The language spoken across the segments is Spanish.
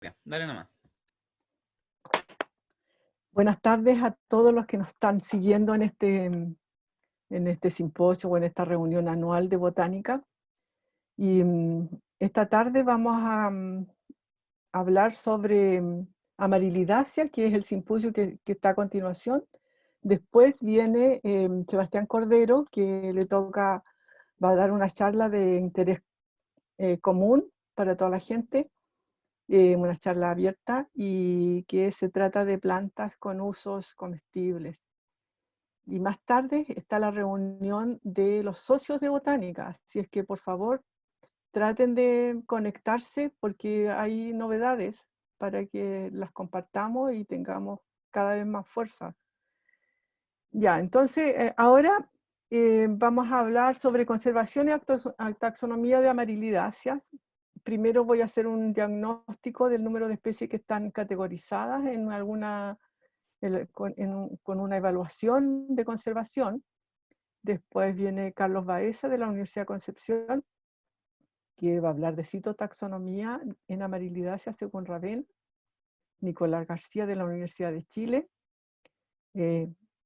Bien, dale nomás. Buenas tardes a todos los que nos están siguiendo en este simposio o en esta reunión anual de botánica. Y esta tarde vamos a hablar sobre amarilidácea, que es el simposio que está a continuación. Después viene Sebastián Cordero, que va a dar una charla de interés común para toda la gente, una charla abierta, y que se trata de plantas con usos comestibles. Y más tarde está la reunión de los socios de botánica, así es que por favor traten de conectarse porque hay novedades para que las compartamos y tengamos cada vez más fuerza. Ya, entonces ahora vamos a hablar sobre conservación y taxonomía de amarilidáceas. Primero voy a hacer un diagnóstico del número de especies que están categorizadas en con una evaluación de conservación. Después viene Carlos Baeza de la Universidad de Concepción, que va a hablar de citotaxonomía en amarilidácea según Ravena. Nicolás García de la Universidad de Chile.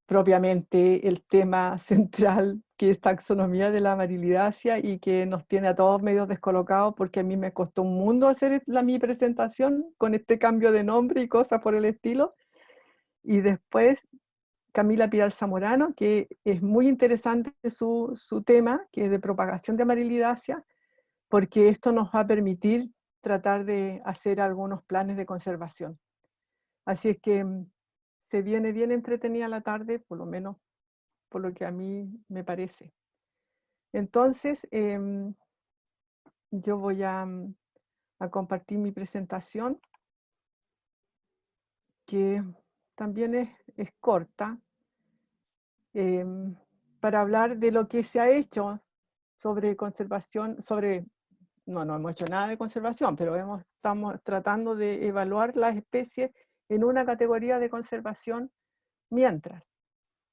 Propiamente el tema central, que es taxonomía de la amarilidácea y que nos tiene a todos medio descolocados, porque a mí me costó un mundo hacer mi presentación con este cambio de nombre y cosas por el estilo. Y después Camila Pilar Zamorano, que es muy interesante su tema, que es de propagación de amarilidácea, porque esto nos va a permitir tratar de hacer algunos planes de conservación. Así es que se viene bien entretenida la tarde, por lo menos por lo que a mí me parece. Entonces, yo voy a compartir mi presentación, que también es corta, para hablar de lo que se ha hecho sobre conservación, no hemos hecho nada de conservación, pero estamos tratando de evaluar las especies en una categoría de conservación mientras.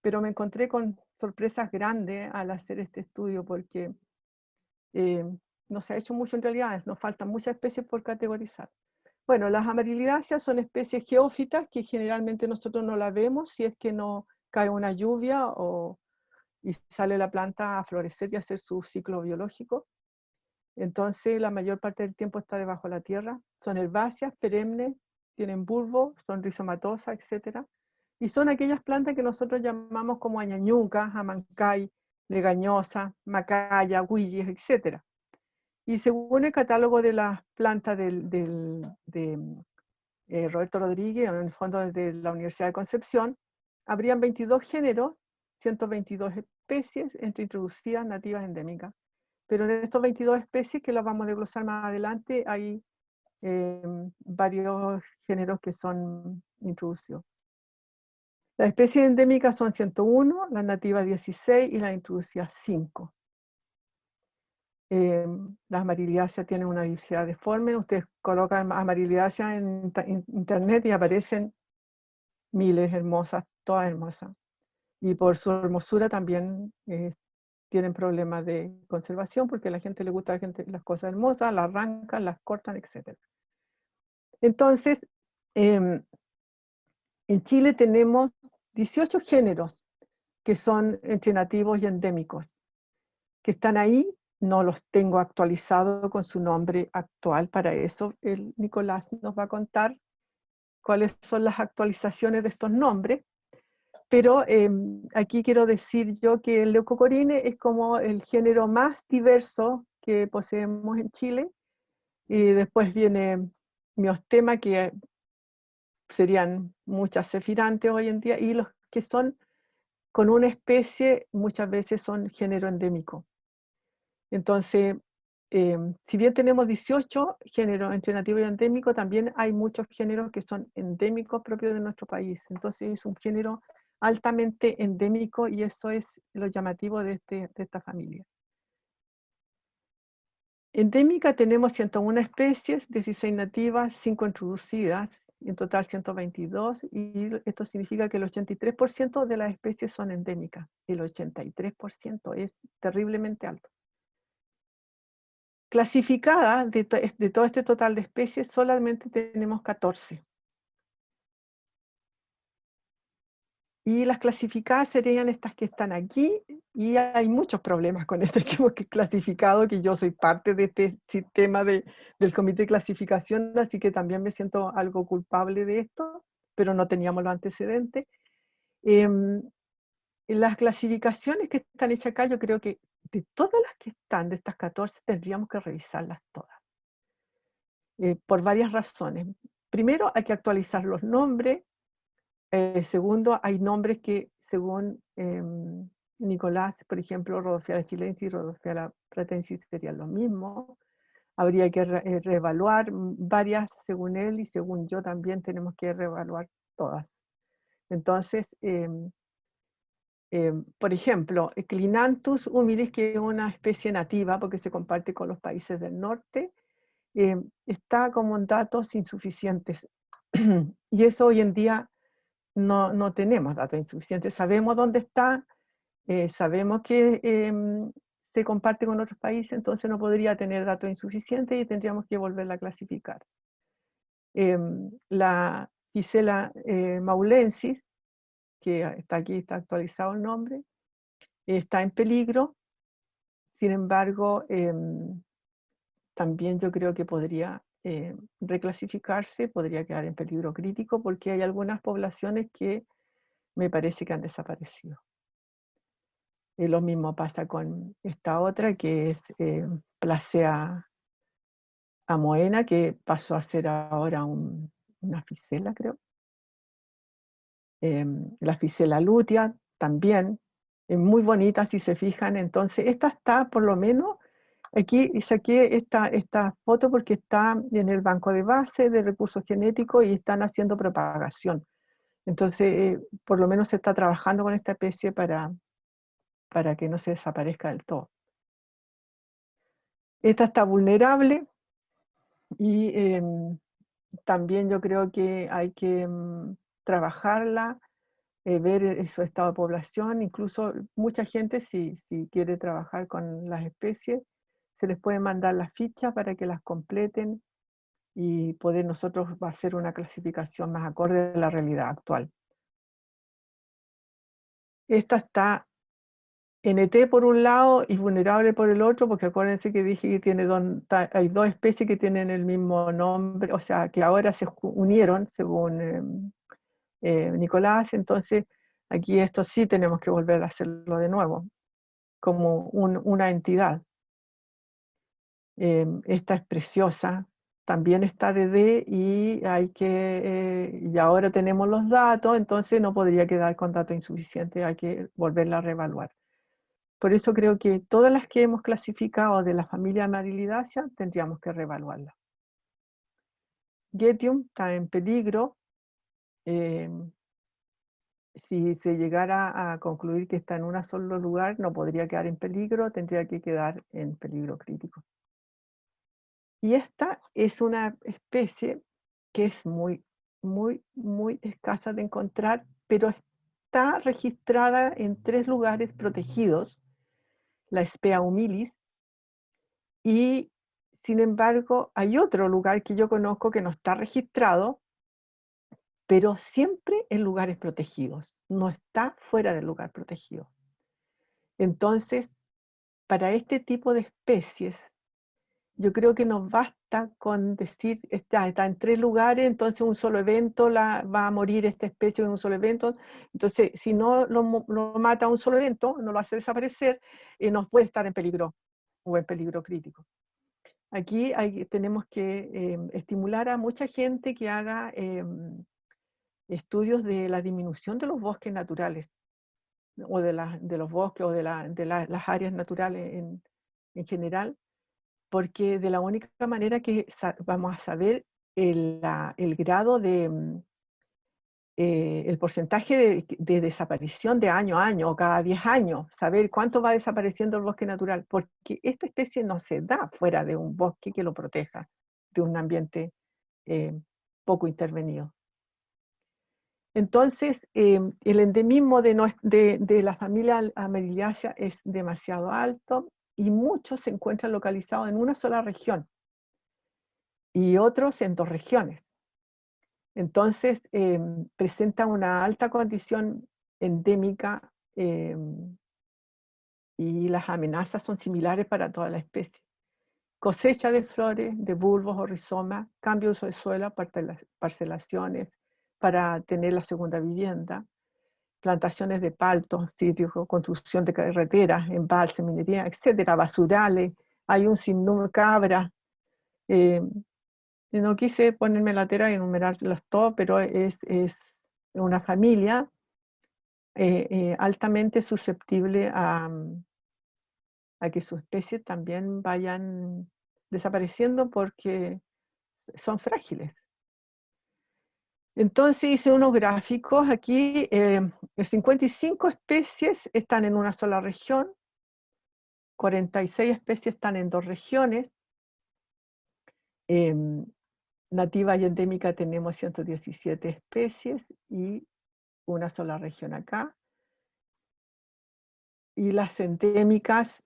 Pero me encontré con sorpresas grandes al hacer este estudio porque no se ha hecho mucho en realidad, nos faltan muchas especies por categorizar. Bueno, las amarilidáceas son especies geófitas que generalmente nosotros no las vemos si es que no cae una lluvia y sale la planta a florecer y a hacer su ciclo biológico. Entonces, la mayor parte del tiempo está debajo de la tierra. Son herbáceas, perennes, tienen bulbo, son rizomatosas, etc. Y son aquellas plantas que nosotros llamamos como añañucas, amancay, legañosa, macaya, huillis, etc. Y según el catálogo de las plantas de Roberto Rodríguez, en el fondo de la Universidad de Concepción, habrían 22 géneros, 122 especies entre introducidas, nativas, endémicas. Pero en estos 22 especies, que las vamos a desglosar más adelante, hay varios géneros que son introducidos. Las especies endémicas son 101, las nativas 16 y las introducidas 5. Las amarilidáceas tienen una diversidad de formas. Ustedes colocan amarilidáceas en internet y aparecen miles hermosas, todas hermosas. Y por su hermosura también tienen problemas de conservación, porque a la gente le gusta las cosas hermosas, las arrancan, las cortan, etc. Entonces, en Chile tenemos 18 géneros que son entre nativos y endémicos, que están ahí. No los tengo actualizados con su nombre actual. Para eso el Nicolás nos va a contar cuáles son las actualizaciones de estos nombres. Pero aquí quiero decir yo que el Leucocorine es como el género más diverso que poseemos en Chile. Y después viene Miostema, que serían muchas cefirantes hoy en día, y los que son con una especie muchas veces son género endémico. Entonces, si bien tenemos 18 géneros entre nativo y endémico, también hay muchos géneros que son endémicos propios de nuestro país. Entonces es un género altamente endémico y eso es lo llamativo de esta familia. Endémica tenemos 101 especies, 16 nativas, 5 introducidas, en total 122, y esto significa que el 83% de las especies son endémicas. El 83% es terriblemente alto. Clasificadas de todo este total de especies, solamente tenemos 14. Y las clasificadas serían estas que están aquí, y hay muchos problemas con este que hemos clasificado, que yo soy parte de este sistema del comité de clasificación, así que también me siento algo culpable de esto, pero no teníamos los antecedentes. Em, las clasificaciones que están hechas acá, yo creo que de todas las que están, de estas 14, tendríamos que revisarlas todas, por varias razones. Primero, hay que actualizar los nombres. Segundo, hay nombres que, según Nicolás, por ejemplo, Rodolfia chilensis y Rodolfia pratensis serían los mismos. Habría que reevaluar varias, según él y según yo también tenemos que reevaluar todas. Entonces, por ejemplo, Clinanthus humilis, que es una especie nativa porque se comparte con los países del norte, está con datos insuficientes. Y eso hoy en día no tenemos datos insuficientes. Sabemos dónde está, sabemos que se comparte con otros países, entonces no podría tener datos insuficientes y tendríamos que volverla a clasificar. La Gisela maulensis, que está aquí, está actualizado el nombre, está en peligro. Sin embargo, también yo creo que podría reclasificarse, podría quedar en peligro crítico, porque hay algunas poblaciones que me parece que han desaparecido. Lo mismo pasa con esta otra, que es Placea amoena, que pasó a ser ahora una ficela, creo. La ficela lutea también, es muy bonita si se fijan. Entonces, esta está, por lo menos, aquí saqué esta foto porque está en el banco de base de recursos genéticos y están haciendo propagación. Entonces, por lo menos se está trabajando con esta especie para que no se desaparezca del todo. Esta está vulnerable y también yo creo que hay que trabajarla, ver su estado de población. Incluso mucha gente, si quiere trabajar con las especies, se les puede mandar las fichas para que las completen y poder nosotros hacer una clasificación más acorde a la realidad actual. Esta está NT por un lado y vulnerable por el otro, porque acuérdense que dije que hay dos especies que tienen el mismo nombre, o sea, que ahora se unieron, según Nicolás. Entonces, aquí esto sí tenemos que volver a hacerlo de nuevo, como una entidad. Esta es preciosa, también está DD y y ahora tenemos los datos, entonces no podría quedar con datos insuficientes, hay que volverla a reevaluar. Por eso creo que todas las que hemos clasificado de la familia Amarilidaceae tendríamos que reevaluarlas. Getium está en peligro. Si se llegara a concluir que está en un solo lugar, no podría quedar en peligro, tendría que quedar en peligro crítico. Y esta es una especie que es muy, muy, muy escasa de encontrar, pero está registrada en 3 lugares protegidos, la Spea humilis, y sin embargo hay otro lugar que yo conozco que no está registrado, pero siempre en lugares protegidos, no está fuera del lugar protegido. Entonces, para este tipo de especies, yo creo que nos basta con decir, está en 3 lugares, entonces un solo evento va a morir esta especie en un solo evento. Entonces, si no lo mata un solo evento, no lo hace desaparecer, nos puede estar en peligro o en peligro crítico. Aquí tenemos que estimular a mucha gente que haga estudios de la disminución de los bosques naturales, o de los bosques, o de las áreas naturales en general, porque de la única manera que vamos a saber el grado el porcentaje de desaparición de año a año o cada 10 años, saber cuánto va desapareciendo el bosque natural, porque esta especie no se da fuera de un bosque que lo proteja, de un ambiente poco intervenido. Entonces, el endemismo de la familia Amarilidaceae es demasiado alto. y muchos se encuentran localizados en una sola región y otros en 2 regiones. Entonces, presenta una alta condición endémica y las amenazas son similares para toda la especie. Cosecha de flores, de bulbos o rizomas, cambio de uso de suelo, parcelaciones para tener la segunda vivienda, plantaciones de paltos, cítricos, construcción de carreteras, embalse, minería, etcétera, basurales, hay un sinnúmero, cabras. No quise ponerme la tela y enumerarlos todos, pero es una familia altamente susceptible a que sus especies también vayan desapareciendo porque son frágiles. Entonces hice unos gráficos aquí, 55 especies están en una sola región, 46 especies están en 2 regiones, nativa y endémica tenemos 117 especies y una sola región acá. Y las endémicas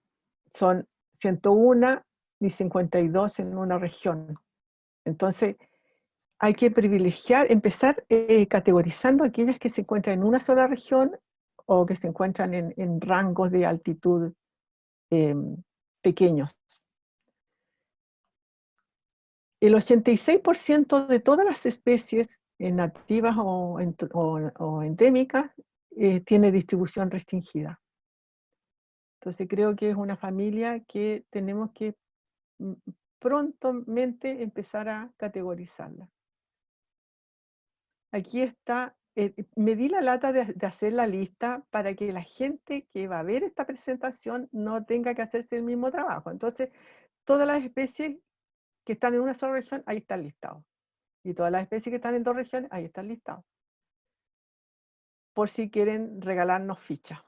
son 101 y 52 en una región. Entonces, hay que privilegiar, empezar categorizando aquellas que se encuentran en una sola región o que se encuentran en rangos de altitud pequeños. El 86% de todas las especies nativas o endémicas tiene distribución restringida. Entonces creo que es una familia que tenemos que prontamente empezar a categorizarla. Aquí está, me di la lata de hacer la lista para que la gente que va a ver esta presentación no tenga que hacerse el mismo trabajo. Entonces, todas las especies que están en una sola región, ahí están listados. Y todas las especies que están en 2 regiones, ahí están listados. Por si quieren regalarnos fichas.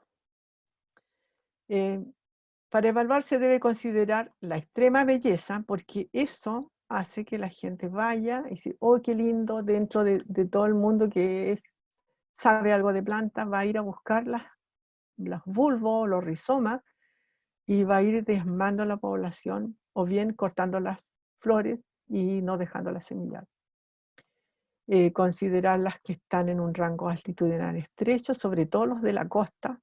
Para evaluar se debe considerar la extrema belleza, porque eso hace que la gente vaya y dice, oh, qué lindo, dentro de todo el mundo que sabe algo de plantas, va a ir a buscar los bulbos, los rizomas, y va a ir diezmando la población, o bien cortando las flores y no dejando las semillas. Considerar las que están en un rango altitudinal estrecho, sobre todo los de la costa.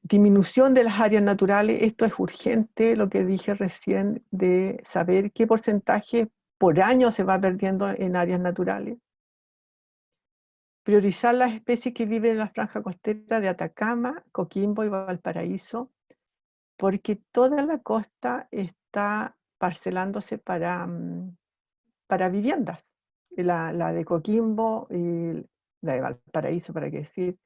Disminución de las áreas naturales, esto es urgente, lo que dije recién, de saber qué porcentaje por año se va perdiendo en áreas naturales. Priorizar las especies que viven en la franja costera de Atacama, Coquimbo y Valparaíso, porque toda la costa está parcelándose para viviendas. La de Coquimbo y la de Valparaíso, para qué decir,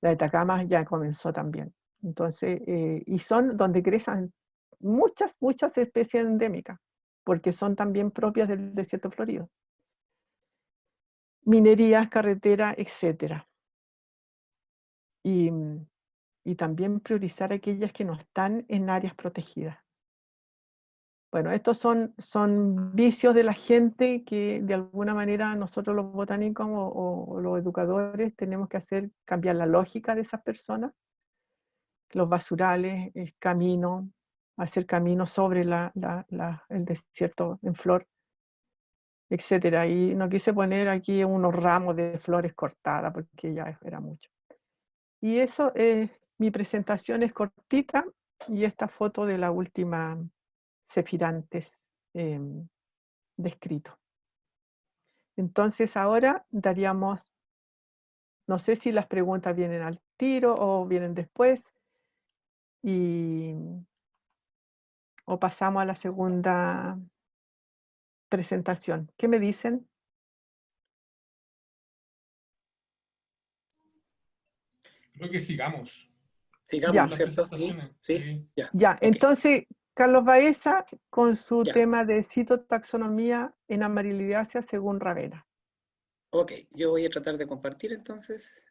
la de Atacama ya comenzó también. Entonces, y son donde crecen muchas especies endémicas, porque son también propias del desierto florido. Minerías, carreteras, etc. Y también priorizar aquellas que no están en áreas protegidas. Bueno, estos son vicios de la gente que de alguna manera nosotros los botánicos o los educadores tenemos que hacer cambiar la lógica de esas personas. Los basurales, el camino, hacer camino sobre el desierto en flor, etc. Y no quise poner aquí unos ramos de flores cortadas porque ya era mucho. Y eso, mi presentación es cortita y esta foto de la última Cefirantes descrito. Entonces ahora daríamos, no sé si las preguntas vienen al tiro o vienen después, o pasamos a la segunda presentación. ¿Qué me dicen? Creo que sigamos. Sigamos, Las ¿cierto? Sí, presentaciones. sí, Sí. ya. Ya, Okay. entonces Carlos Baeza con su Ya. tema de citotaxonomía en amarilidácea según Ravena. Ok, yo voy a tratar de compartir entonces.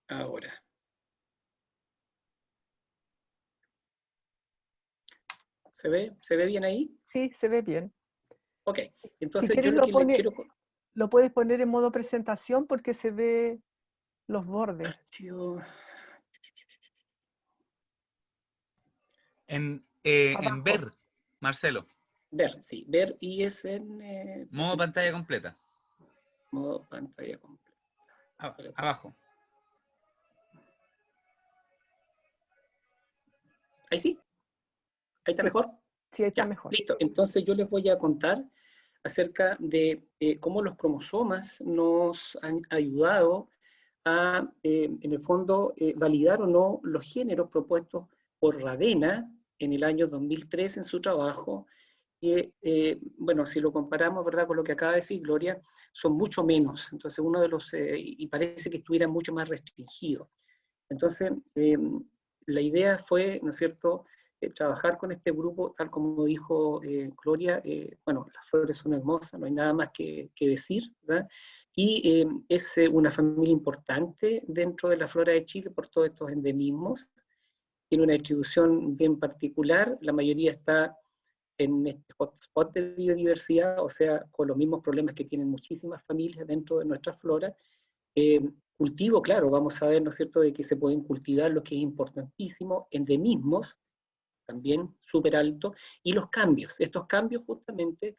Ahora. ¿Se ve bien ahí? Sí, se ve bien. Ok, Si entonces yo quieres lo que le quiero... lo puedes poner en modo presentación porque se ve los bordes. Archivo. En Abajo. ver, Marcelo, Ver, sí, ver y es en modo presentación. pantalla completa. Modo pantalla completa. Abajo. Ahí sí. Ahí está Sí. mejor. Sí, ahí está Ya, mejor. listo. Entonces yo les voy a contar acerca de cómo los cromosomas nos han ayudado a, en el fondo, validar o no los géneros propuestos por Ravenna en el año 2003 en su trabajo, que, bueno, si lo comparamos, ¿verdad?, con lo que acaba de decir Gloria, son mucho menos. Entonces uno de los, y parece que estuviera mucho más restringido. Entonces, la idea fue, ¿no es cierto?, trabajar con este grupo, tal como dijo Gloria. Bueno, las flores son hermosas, no hay nada más que decir, ¿verdad? Y es una familia importante dentro de la flora de Chile por todos estos endemismos. Tiene una distribución bien particular, la mayoría está en este hotspot de biodiversidad, o sea, con los mismos problemas que tienen muchísimas familias dentro de nuestra flora. Cultivo, claro, vamos a ver, ¿no es cierto?, de que se pueden cultivar, lo que es importantísimo, endemismos, también súper alto, y los cambios. Estos cambios justamente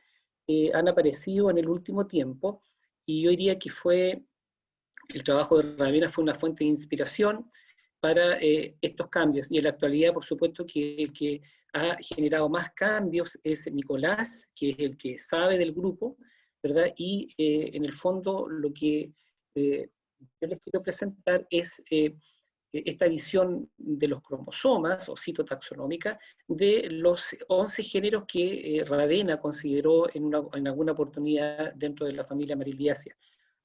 han aparecido en el último tiempo, y yo diría que fue, el trabajo de Ravenna fue una fuente de inspiración para estos cambios, y en la actualidad, por supuesto, que el que ha generado más cambios es Nicolás, que es el que sabe del grupo, ¿verdad? Y en el fondo lo que yo les quiero presentar es esta visión de los cromosomas, o citotaxonómica, de los 11 géneros que Ravenna consideró en alguna oportunidad dentro de la familia Amariliaceae.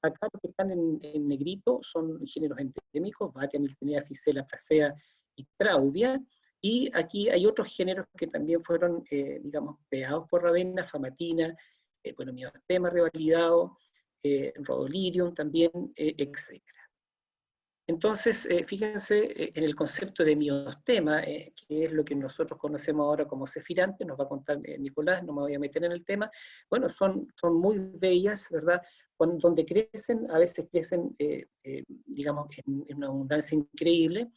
Acá los que están en negrito son géneros endémicos, Batia, Miltenea, Ficela, Placea y Traudia, y aquí hay otros géneros que también fueron, digamos, creados por Ravenna, Famatina, bueno, Miostema revalidado, Rhodolirium también, etc. Entonces, fíjense en el concepto de miostema, que es lo que nosotros conocemos ahora como cefirante, nos va a contar Nicolás, no me voy a meter en el tema. Bueno, son muy bellas, ¿verdad? Donde crecen, a veces crecen, digamos, en una abundancia increíble.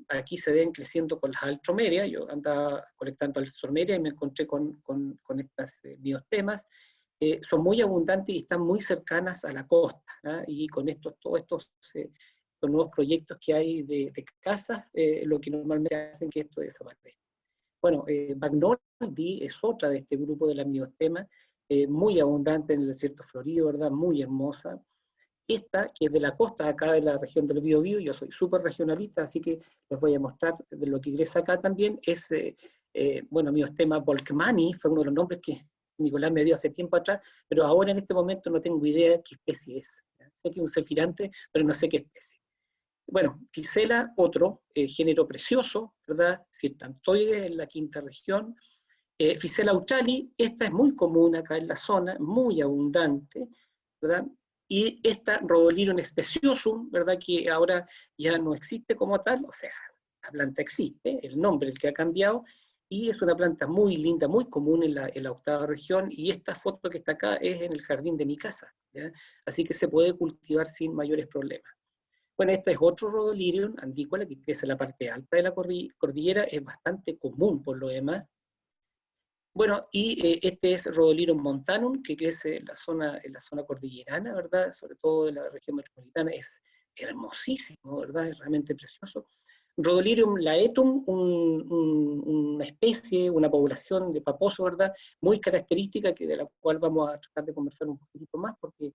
Aquí se ven creciendo con las altromerias, yo andaba colectando altromerias y me encontré con estas miostemas. Son muy abundantes y están muy cercanas a la costa, ¿eh? Y con todos estos los nuevos proyectos que hay de casas, lo que normalmente hacen que esto desaparezca. Bueno, Bagnoldi es otra de este grupo de las miostemas, muy abundante en el desierto florido, ¿verdad? Muy hermosa. Esta, que es de la costa, acá de la región del Biobío, yo soy súper regionalista, así que les voy a mostrar de lo que ingresa acá también, es, bueno, miostema volkmanni, fue uno de los nombres que Nicolás me dio hace tiempo atrás, pero ahora en este momento no tengo idea de qué especie es. Sé que es un cefirante, pero no sé qué especie. Bueno, Ficela, otro género precioso, ¿verdad? Cirtantoide en la quinta región. Ficela australi, esta es muy común acá en la zona, muy abundante, ¿verdad? Y esta Rhodolirium speciosum, ¿verdad?, que ahora ya no existe como tal, o sea, la planta existe, el nombre el que ha cambiado, y es una planta muy linda, muy común en la octava región, y esta foto que está acá es en el jardín de mi casa, ¿ya? Así que se puede cultivar sin mayores problemas. Bueno, este es otro Rhodolirium andícola que crece en la parte alta de la cordillera, es bastante común por lo demás. Bueno, y este es Rhodolirium montanum, que crece en la zona cordillerana, ¿verdad? Sobre todo en la región metropolitana, es hermosísimo, ¿verdad? Es realmente precioso. Rhodolirium laetum, una especie, una población de paposo, ¿verdad? Muy característica, de la cual vamos a tratar de conversar un poquito más, porque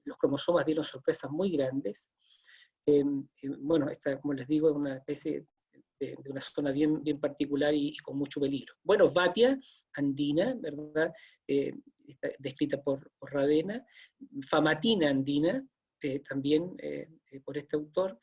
los cromosomas dieron sorpresas muy grandes. Bueno, esta, como les digo, es una especie de una zona bien particular y con mucho peligro. Bueno, Batia andina, ¿verdad? Descrita por Ravenna. Famatina andina, también por este autor.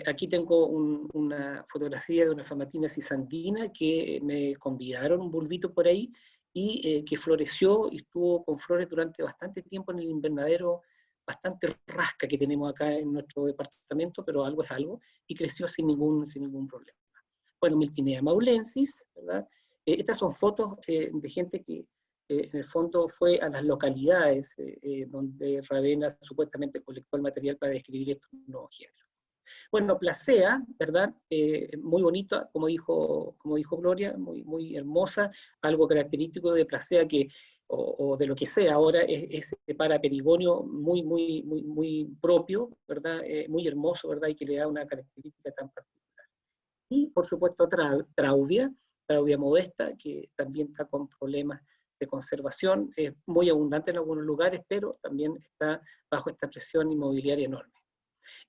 Aquí tengo una fotografía de una Famatina cisandina que me convidaron, un bulbito por ahí, y que floreció y estuvo con flores durante bastante tiempo en el invernadero bastante rasca que tenemos acá en nuestro departamento, pero algo es algo, y creció sin ningún problema. Bueno, Miltinea maulensis, ¿verdad? Estas son fotos de gente que en el fondo fue a las localidades donde Ravenna supuestamente colectó el material para describir estos nuevos géneros. Bueno, Placea, ¿verdad? Muy bonita, como dijo Gloria, muy hermosa, algo característico de Placea que, o de lo que sea ahora, es ese paraperigonio muy propio, ¿verdad? Muy hermoso, ¿verdad? Y que le da una característica tan particular. Y, por supuesto, Traubia modesta, que también está con problemas de conservación, es muy abundante en algunos lugares, pero también está bajo esta presión inmobiliaria enorme.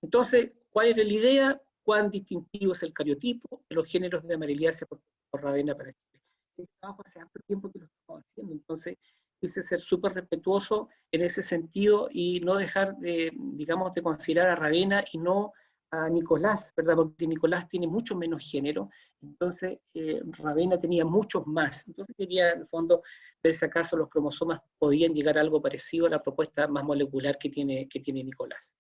Entonces, ¿cuál era la idea? ¿Cuán distintivo es el cariotipo de los géneros de Amariliaceae por Ravenna para Chile? Este trabajo hace tanto tiempo que lo estamos haciendo, entonces quise ser súper respetuoso en ese sentido y no dejar de, digamos, de considerar a Ravenna y no a Nicolás, ¿verdad? Porque Nicolás tiene mucho menos género, entonces Ravenna tenía muchos más. Entonces quería, en el fondo, ver si acaso los cromosomas podían llegar a algo parecido a la propuesta más molecular que tiene Nicolás.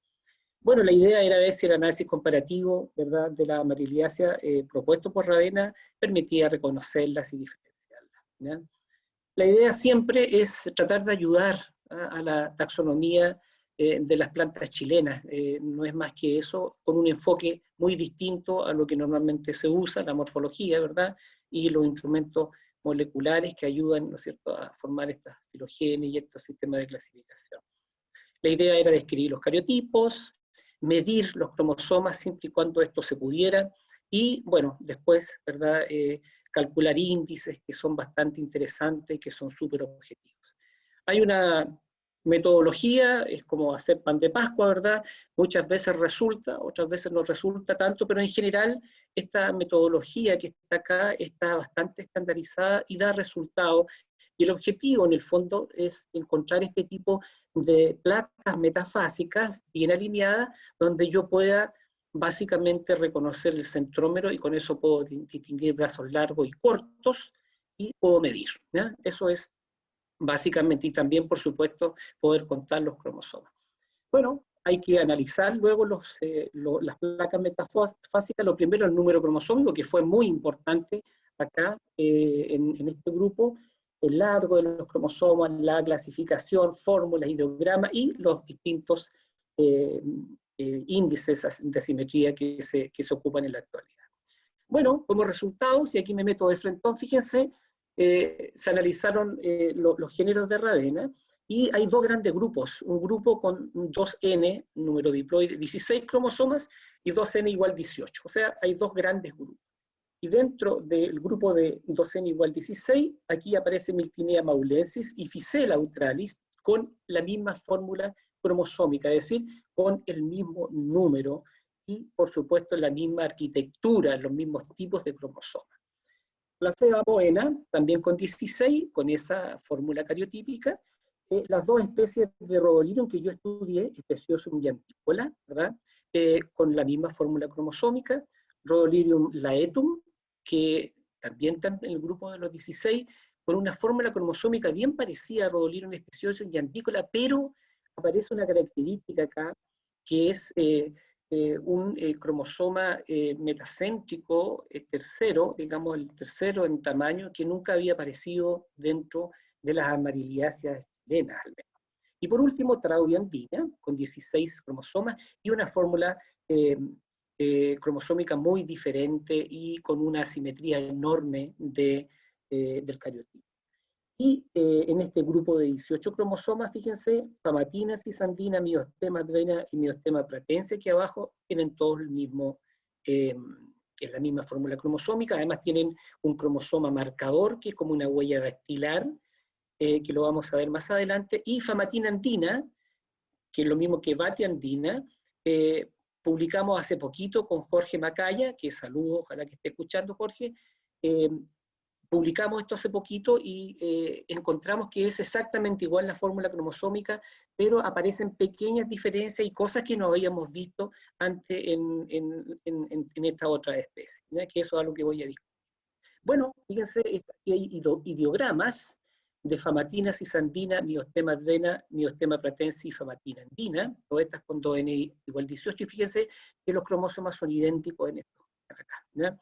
Bueno, la idea era ver si el análisis comparativo, ¿verdad?, de la Amariliaceae propuesto por Ravenna permitía reconocerlas y diferenciarlas, ¿ya? La idea siempre es tratar de ayudar a la taxonomía de las plantas chilenas, no es más que eso, con un enfoque muy distinto a lo que normalmente se usa, la morfología, ¿verdad?, y los instrumentos moleculares que ayudan, ¿no es cierto?, a formar estas filogenes y estos sistemas de clasificación. La idea era describir los cariotipos, medir los cromosomas siempre y cuando esto se pudiera, y bueno, después, ¿verdad?, calcular índices que son bastante interesantes, que son súper objetivos. Hay una metodología, es como hacer pan de Pascua, ¿verdad? Muchas veces resulta, otras veces no resulta tanto, pero en general esta metodología que está acá está bastante estandarizada y da resultados. Y el objetivo, en el fondo, es encontrar este tipo de placas metafásicas bien alineadas, donde yo pueda básicamente reconocer el centrómero y con eso puedo distinguir brazos largos y cortos y puedo medir, ¿ya? Eso es básicamente, y también, por supuesto, poder contar los cromosomas. Bueno, hay que analizar luego las placas metafásicas. Lo primero, el número cromosómico, que fue muy importante acá en este grupo, el largo de los cromosomas, la clasificación, fórmulas, ideogramas y los distintos índices de asimetría que se ocupan en la actualidad. Bueno, como resultado, si aquí me meto de frentón, fíjense, se analizaron los géneros de Ravenna, y hay dos grandes grupos, un grupo con 2N, número diploide, 16 cromosomas, y 2N igual 18, o sea, hay dos grandes grupos. Y dentro del grupo de 2N igual 16, aquí aparece Miltinea maulensis y Ficela australis con la misma fórmula cromosómica, es decir, con el mismo número y, por supuesto, la misma arquitectura, los mismos tipos de cromosomas. Placea moena, también con 16, con esa fórmula cariotípica. Las dos especies de Rhodolirium que yo estudié, Speciosum y Anticola, ¿verdad?, con la misma fórmula cromosómica. Rhodolirium laetum, que también está en el grupo de los 16, con una fórmula cromosómica bien parecida a Rhodolirium speciosum y Anticola, pero aparece una característica acá, que es un cromosoma metacéntrico tercero, digamos el tercero en tamaño, que nunca había aparecido dentro de las Amariliaceae chilenas, al menos. Y por último, Traubia andina, con 16 cromosomas, y una fórmula cromosómica muy diferente y con una asimetría enorme del cariotipo. Y en este grupo de 18 cromosomas, fíjense, Famatina, cisandina, miostema advena y miostema pratense, aquí abajo tienen todos el mismo, es la misma fórmula cromosómica. Además tienen un cromosoma marcador, que es como una huella dactilar, que lo vamos a ver más adelante, y Famatina andina, que es lo mismo que Batia andina. Publicamos hace poquito con Jorge Macaya, que saludo, ojalá que esté escuchando Jorge, publicamos esto hace poquito y encontramos que es exactamente igual la fórmula cromosómica, pero aparecen pequeñas diferencias y cosas que no habíamos visto antes en esta otra especie, ¿ya? Que eso es algo que voy a discutir. Bueno, fíjense, aquí hay ideogramas de Famatina cisandina, miostema advena, miostema pratense y Famatina andina, todas estas con 2N igual 18, y fíjense que los cromosomas son idénticos en estos acá, ¿ya?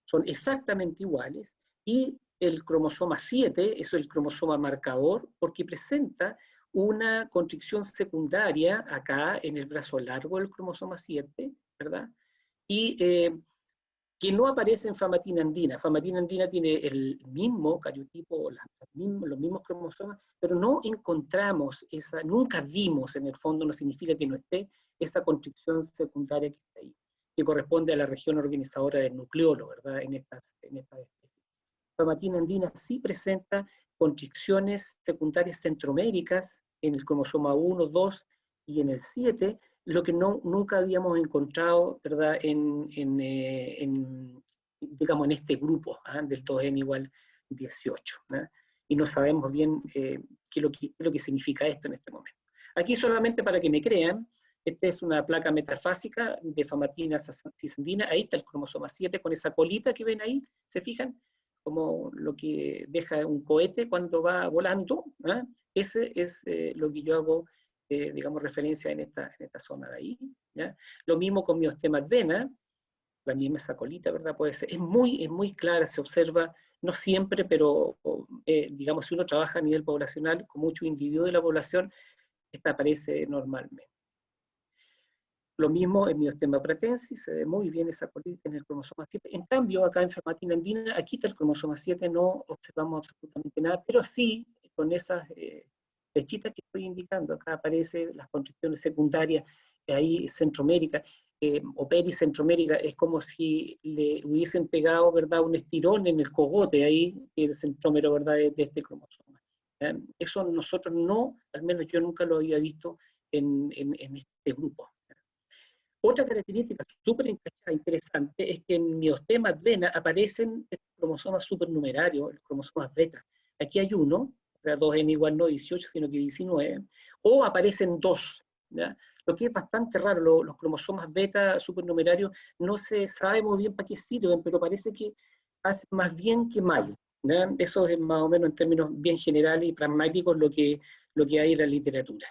Son exactamente iguales, Y el cromosoma 7 es el cromosoma marcador porque presenta una constricción secundaria acá en el brazo largo del cromosoma 7, ¿verdad? Y que no aparece en famatina andina. Famatina andina tiene el mismo cariotipo, los mismos cromosomas, pero no encontramos esa, nunca vimos en el fondo, no significa que no esté, esa constricción secundaria que está ahí, que corresponde a la región organizadora del nucleolo, ¿verdad? En estas especies. Famatina andina sí presenta constricciones secundarias centroméricas en el cromosoma 1, 2 y en el 7, lo que nunca habíamos encontrado, ¿verdad? Digamos, en este grupo del 2n igual 18. Y no sabemos bien qué es lo que significa esto en este momento. Aquí solamente para que me crean, esta es una placa metafásica de famatina cisandina, ahí está el cromosoma 7 con esa colita que ven ahí, ¿se fijan? Como lo que deja un cohete cuando va volando, ese es lo que yo hago, digamos, referencia en esta zona de ahí. ¿Ya? Lo mismo con miostema vena, la misma esa colita, ¿verdad? Puede ser, es muy clara, se observa, no siempre, pero digamos, si uno trabaja a nivel poblacional con muchos individuos de la población, esta aparece normalmente. Lo mismo en miostema pratensis, se ve muy bien esa colita en el cromosoma 7. En cambio, acá en famatina andina, aquí está el cromosoma 7, no observamos absolutamente nada, pero sí con esas flechitas que estoy indicando. Acá aparecen las constricciones secundarias, ahí centromérica, o pericentromérica, es como si le hubiesen pegado, ¿verdad?, un estirón en el cogote, ahí el centrómero, ¿verdad?, de este cromosoma. Eso nosotros no, al menos yo nunca lo había visto en este grupo. Otra característica súper interesante es que en miostema vena aparecen estos cromosomas supernumerarios, los cromosomas beta. Aquí hay uno, o sea, 2n igual no 18, sino que 19, o aparecen dos, ¿ya? Lo que es bastante raro, los cromosomas beta supernumerarios no se sabe muy bien para qué sirven, pero parece que hacen más bien que mal, ¿ya? Eso es más o menos en términos bien generales y pragmáticos lo que hay en la literatura.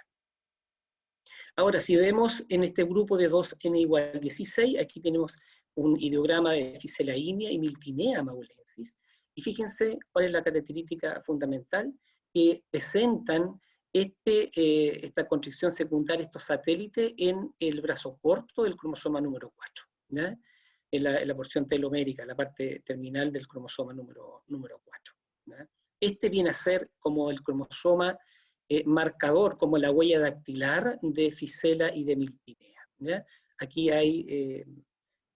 Ahora, si vemos en este grupo de 2n igual 16, aquí tenemos un ideograma de Ficella ígnea y Miltinea maulensis, y fíjense cuál es la característica fundamental, que presentan esta constricción secundaria, estos satélites, en el brazo corto del cromosoma número 4, ¿ya? En la porción telomérica, la parte terminal del cromosoma número 4. ¿Ya? Este viene a ser como el cromosoma marcador, como la huella dactilar de Ficella y de Miltinea. ¿Ya? Aquí hay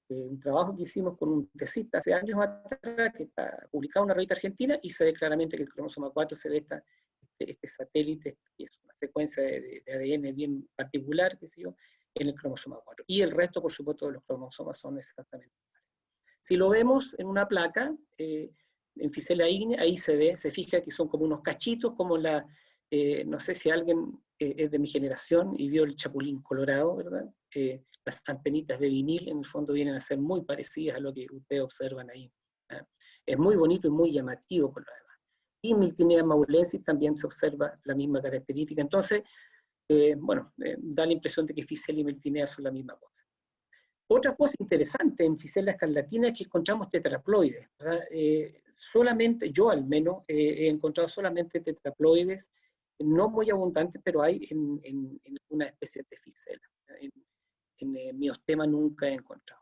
un trabajo que hicimos con un tesista hace años atrás, que está publicado en una revista argentina, y se ve claramente que el cromosoma 4 se ve este satélite, que es una secuencia de ADN bien particular, qué sé yo, en el cromosoma 4. Y el resto, por supuesto, de los cromosomas son exactamente iguales. Si lo vemos en una placa, en Ficella ígnea, ahí se fija que son como unos cachitos, como no sé si alguien es de mi generación y vio el Chapulín Colorado, ¿verdad? Las antenitas de vinil en el fondo vienen a ser muy parecidas a lo que ustedes observan ahí. ¿Eh? Es muy bonito y muy llamativo por lo demás. Y Miltinea maulensis también se observa la misma característica. Entonces, da la impresión de que Ficella y Miltinea son la misma cosa. Otra cosa interesante en Ficella escarlatina es que encontramos tetraploides. Solamente, yo al menos, he encontrado solamente tetraploides, no muy abundantes, pero hay en una especie de Ficella. En miostema nunca he encontrado.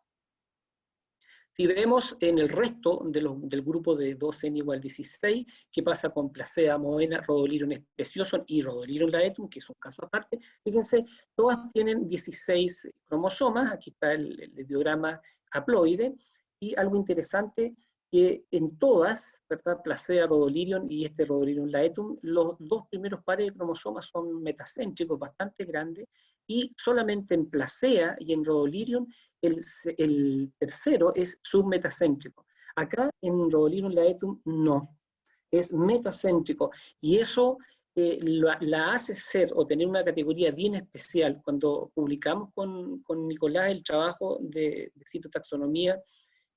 Si vemos en el resto del grupo de 2n igual 16, ¿qué pasa con Placea moena, Rhodolirion especiosum y Rhodolirion laetum, que es un caso aparte? Fíjense, todas tienen 16 cromosomas, aquí está el ideograma haploide, y algo interesante, que en todas, ¿verdad? Placea, Rhodolirion y este Rhodolirion laetum, los dos primeros pares de cromosomas son metacéntricos, bastante grandes, y solamente en Placea y en Rhodolirion el tercero es submetacéntrico. Acá en Rhodolirion laetum no, es metacéntrico, y eso la hace ser o tener una categoría bien especial. Cuando publicamos con Nicolás el trabajo de citotaxonomía,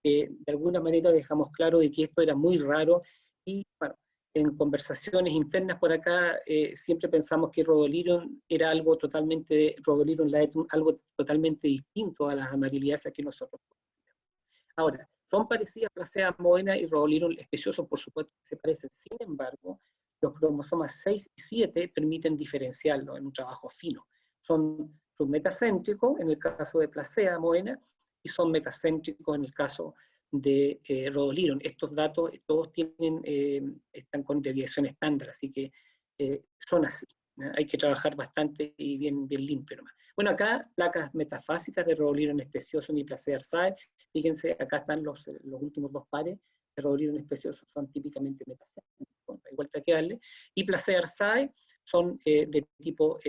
de alguna manera dejamos claro de que esto era muy raro, y bueno, en conversaciones internas por acá, siempre pensamos que Rhodolirion era algo totalmente, Rhodolirion laetum, algo totalmente distinto a las amariliáceas que nosotros conocemos. Ahora, Son parecidas Placea moena y Rhodolirum speciosum, por supuesto que se parecen. Sin embargo, los cromosomas 6 y 7 permiten diferenciarlo en un trabajo fino. Son submetacéntricos en el caso de Placea moena y son metacéntricos en el caso de Rhodolirum. Estos datos todos tienen, están con desviación estándar, así que son así. Hay que trabajar bastante y bien limpio nomás. Bueno, acá placas metafásicas de Rhodolirum speciosum y Placea arsae. Fíjense, acá están los últimos dos pares de Rhodolirum speciosum, son típicamente metacéntricos, hay vuelta que darle, y Placea arsae son de tipo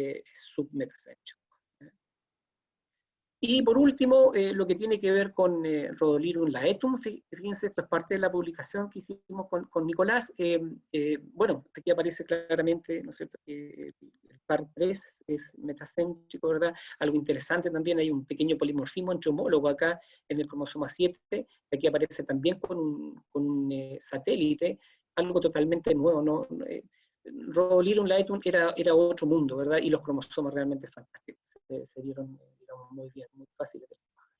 submetacéntrico. Y por último, lo que tiene que ver con Rhodolirum laetum, fíjense, esto es parte de la publicación que hicimos con Nicolás. Bueno, aquí aparece claramente, ¿no es cierto?, que el par 3 es metacéntrico, ¿verdad? Algo interesante también, hay un pequeño polimorfismo entre homólogos acá en el cromosoma 7, aquí aparece también con un satélite, algo totalmente nuevo, ¿no? Rhodolirum laetum era otro mundo, ¿verdad? Y los cromosomas realmente fantásticos, se dieron muy bien, muy fácil de trabajar.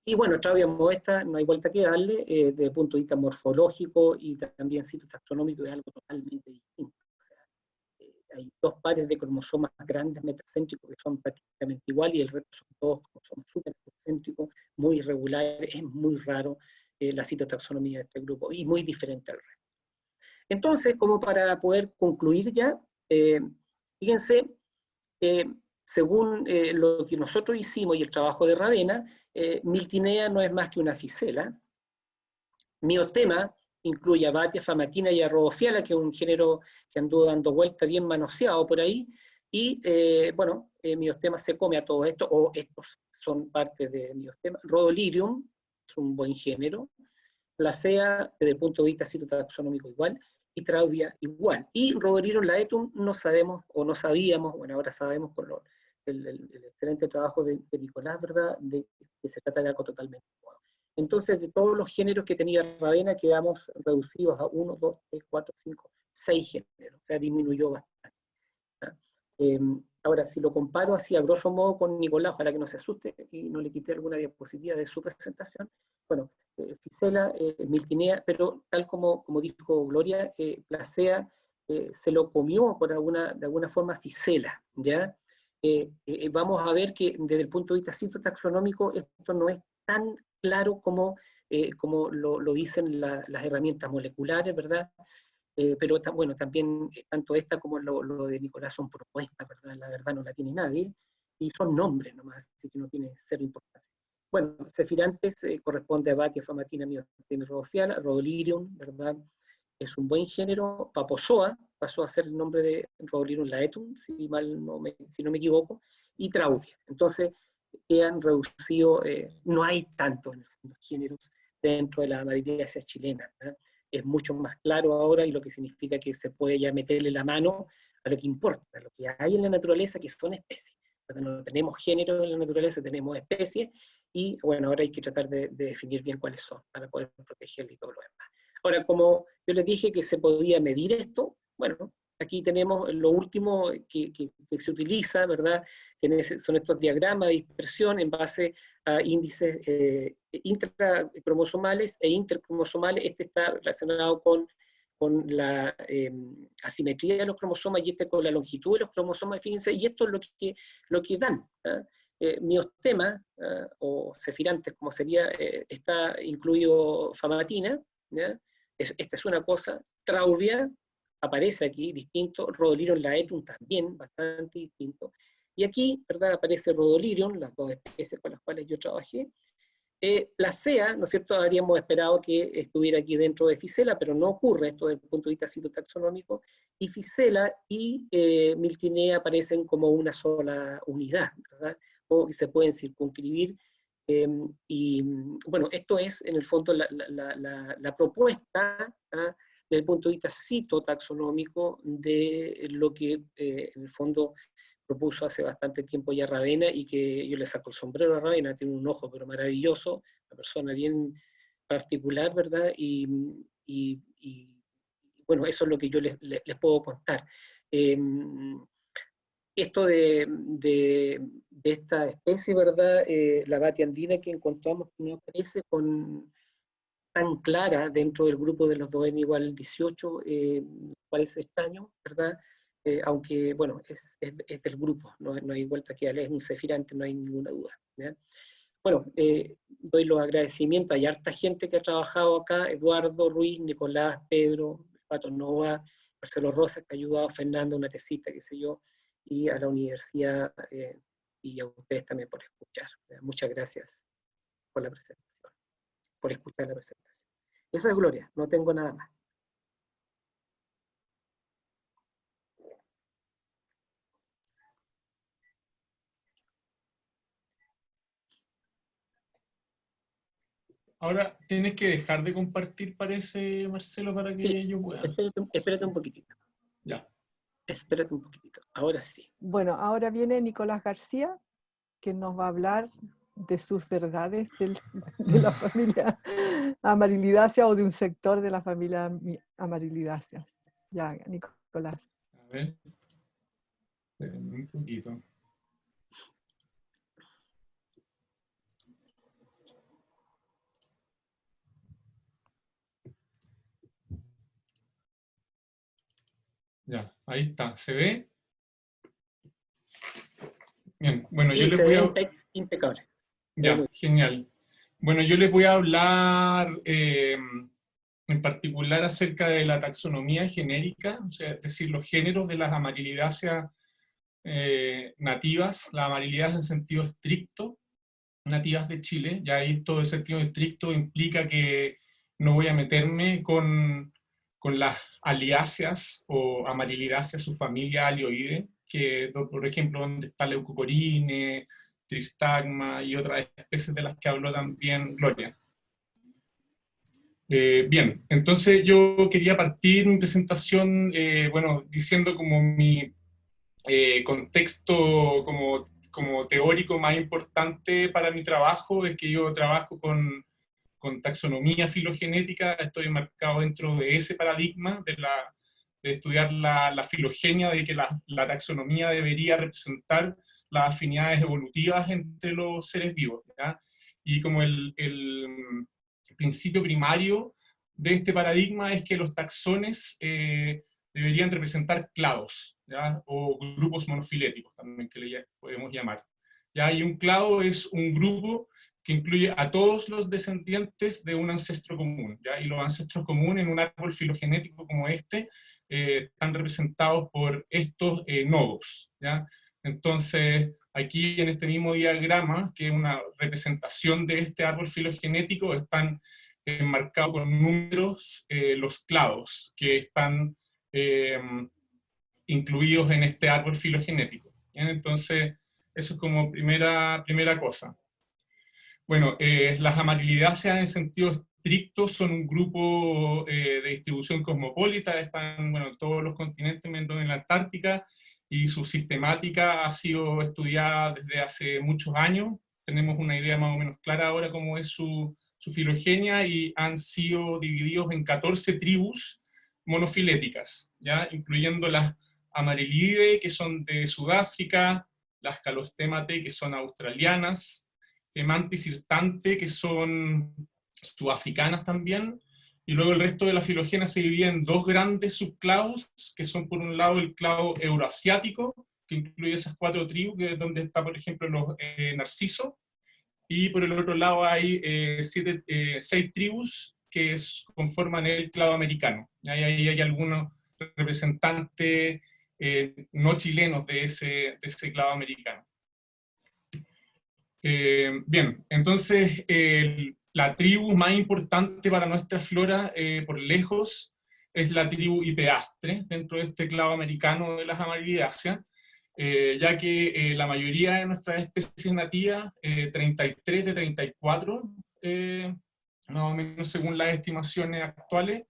Y bueno, Travia modesta, no hay vuelta que darle, desde el punto de vista morfológico y también citotaxonómico es algo totalmente distinto. O sea, hay dos pares de cromosomas grandes metacéntricos que son prácticamente igual y el resto son todos cromosomas supercéntricos, muy irregulares, es muy raro la citotaxonomía de este grupo y muy diferente al resto. Entonces, como para poder concluir ya, fíjense, según lo que nosotros hicimos y el trabajo de Ravenna, Miltinea no es más que una ficela. Miostema incluye a Batia, Famatina y a Rhodophyala, que es un género que anduvo dando vuelta bien manoseado por ahí, y bueno, Miostema se come a todo esto, o estos son parte de Miostema. Rhodolirum es un buen género, Placea desde el punto de vista citotaxonómico igual, y Traubia igual. Y Rhodolirum laetum no sabemos, o no sabíamos, bueno, ahora sabemos con el excelente trabajo de Nicolás, ¿verdad?, de que se trata de algo totalmente nuevo. Entonces, de todos los géneros que tenía Ravenna, quedamos reducidos a 1, 2, 3, 4, 5, 6 géneros, o sea, disminuyó bastante. Ahora, si lo comparo así a grosso modo con Nicolás, ojalá que no se asuste y no le quité alguna diapositiva de su presentación, bueno, Ficela, Miltinea, pero tal como dijo Gloria, Placea se lo comió de alguna forma Ficela, ¿ya? Vamos a ver que desde el punto de vista citotaxonómico esto no es tan claro como lo dicen las herramientas moleculares, ¿verdad? Pero bueno, también tanto esta como lo de Nicolás son propuestas, ¿verdad? La verdad no la tiene nadie, y son nombres nomás, así que no tiene cero importancia. Bueno, Cefirantes corresponde a Batia, Famatina, Miostema, Rhodophyala, Rhodolirum, ¿verdad? Es un buen género. Papozoa pasó a ser el nombre de Rhodolirum laetum, si no me equivoco, y Traubia. Entonces, quedan reducidos, no hay tantos géneros dentro de la amariliaceae chilena, ¿verdad? Es mucho más claro ahora, y lo que significa que se puede ya meterle la mano a lo que importa, a lo que hay en la naturaleza, que son especies. Cuando no tenemos género en la naturaleza, tenemos especies, y bueno, ahora hay que tratar de definir bien cuáles son, para poder protegerle y todo lo demás. Ahora, como yo les dije que se podía medir esto, bueno, aquí tenemos lo último que se utiliza, ¿verdad? Son estos diagramas de dispersión en base a índices intracromosomales e intercromosomales. Este está relacionado con la asimetría de los cromosomas y este con la longitud de los cromosomas. Fíjense, y esto es lo que dan. Miostema, o Cefirantes, como sería, está incluido Famatina, ¿ya? Esta es una cosa. Traubia aparece aquí, distinto. Rhodolirum laetum también, bastante distinto. Y aquí, ¿verdad?, aparece Rhodolirum, las dos especies con las cuales yo trabajé. Placea, ¿no es cierto?, habríamos esperado que estuviera aquí dentro de Ficela, pero no ocurre esto desde el punto de vista citotaxonómico, y Ficela y Miltinea aparecen como una sola unidad, ¿verdad?, o que se pueden circunscribir. Y bueno, esto es en el fondo la propuesta, ¿ah?, desde el punto de vista citotaxonómico de lo que en el fondo propuso hace bastante tiempo ya Ravenna, y que yo le saco el sombrero a Ravenna, tiene un ojo pero maravilloso, una persona bien particular, ¿verdad? Y bueno, eso es lo que yo les puedo contar. Esto de esta especie, ¿verdad? La batia andina que encontramos, que no aparece con tan clara dentro del grupo de los 2n igual 18, parece extraño, ¿verdad? Aunque, bueno, es del grupo, no hay vuelta que darle, es un cefirante, no hay ninguna duda, ¿ya? Bueno, doy los agradecimientos, hay harta gente que ha trabajado acá, Eduardo, Ruiz, Nicolás, Pedro, Pato Nova, Marcelo Rosas, que ha ayudado a Fernando una tesita, qué sé yo, y a la universidad, y a ustedes también por escuchar. Muchas gracias por la presentación, por escuchar la presentación. Eso es Gloria, no tengo nada más. Ahora tienes que dejar de compartir, parece, Marcelo, para que Sí, yo pueda. espérate un poquitito. Ya. Espérate un poquitito. Ahora sí. Bueno, ahora viene Nicolás García, que nos va a hablar de sus verdades de la familia Amarilidácea o de un sector de la familia Amarilidácea. Ya, Nicolás. A ver. Espérenme un poquito. Ya, ahí está. ¿Se ve? Bien, bueno, yo Sí, les se voy ve a... impecable. Ya, genial. Bueno, yo les voy a hablar en particular acerca de la taxonomía genérica, o sea, es decir, los géneros de las amarilidáceas nativas, las amarilidáceas en sentido estricto, nativas de Chile. Ya ahí todo el sentido estricto implica que no voy a meterme con las aliáceas o amarilidáceas, su familia Alioide, que por ejemplo donde está Leucocorine, Tristagma y otras especies de las que habló también Gloria. Bien, entonces yo quería partir mi presentación, bueno, diciendo como mi contexto como teórico más importante para mi trabajo es que yo trabajo con taxonomía filogenética, estoy enmarcado dentro de ese paradigma de estudiar la filogenia, de que la taxonomía debería representar las afinidades evolutivas entre los seres vivos, ¿ya? Y como el principio primario de este paradigma es que los taxones deberían representar clados, ¿ya? O grupos monofiléticos también que le podemos llamar. ¿Ya? Y un clado es un grupo que incluye a todos los descendientes de un ancestro común, ¿ya? Y los ancestros comunes en un árbol filogenético como este están representados por estos nodos, ¿ya? Entonces, aquí en este mismo diagrama, que es una representación de este árbol filogenético, están enmarcados con números los clados que están incluidos en este árbol filogenético. ¿Bien? Entonces, eso es como primera cosa. Bueno, las amarilidáceas en sentido estricto son un grupo de distribución cosmopolita, están bueno, en todos los continentes menos en la Antártica, y su sistemática ha sido estudiada desde hace muchos años. Tenemos una idea más o menos clara ahora cómo es su filogenia, y han sido divididos en 14 tribus monofiléticas, ¿ya? Incluyendo las Amarilidae, que son de Sudáfrica, las Calostematae, que son australianas, Mantis hirtante, que son sudafricanas también, y luego el resto de la filogenia se divide en dos grandes subclados, que son por un lado el clado euroasiático, que incluye esas 4 tribus, que es donde está, por ejemplo, los narcisos, y por el otro lado hay 6 tribus que conforman el clado americano. Ahí hay algunos representantes no chilenos de ese clado americano. Bien, entonces la tribu más importante para nuestra flora por lejos es la tribu Hipeastre, dentro de este clado americano de las amarilidáceas, ya que la mayoría de nuestras especies nativas, 33 de 34, más o menos según las estimaciones actuales,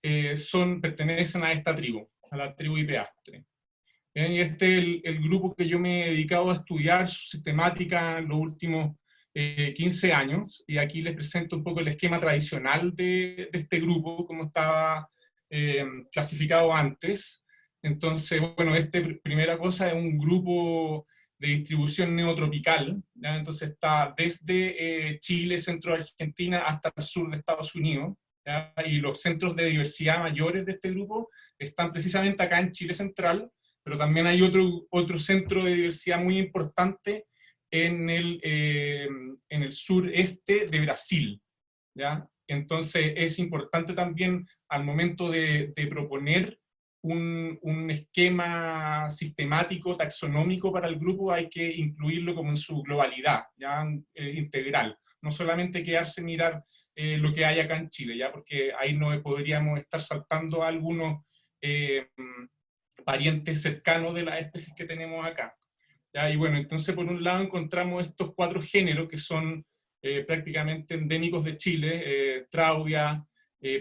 pertenecen a esta tribu, a la tribu Hipeastre. Bien, y este es el grupo que yo me he dedicado a estudiar su sistemática en los últimos 15 años, y aquí les presento un poco el esquema tradicional de este grupo, como estaba clasificado antes. Entonces, bueno, primera cosa es un grupo distribución neotropical, ¿ya? Entonces está desde Chile, centro de Argentina, hasta el sur de Estados Unidos, ¿ya? Y los centros de diversidad mayores de este grupo están precisamente acá en Chile central, pero también hay otro centro de diversidad muy importante en el sureste de Brasil, ¿ya? Entonces es importante también al momento de proponer un esquema sistemático, taxonómico para el grupo, hay que incluirlo como en su globalidad, ¿ya? Integral. No solamente quedarse mirar lo que hay acá en Chile, ¿ya? Porque ahí no podríamos estar saltando a algunos parientes cercanos de las especies que tenemos acá, ¿ya? Y bueno, entonces por un lado encontramos estos 4 géneros que son prácticamente endémicos de Chile, Traudia,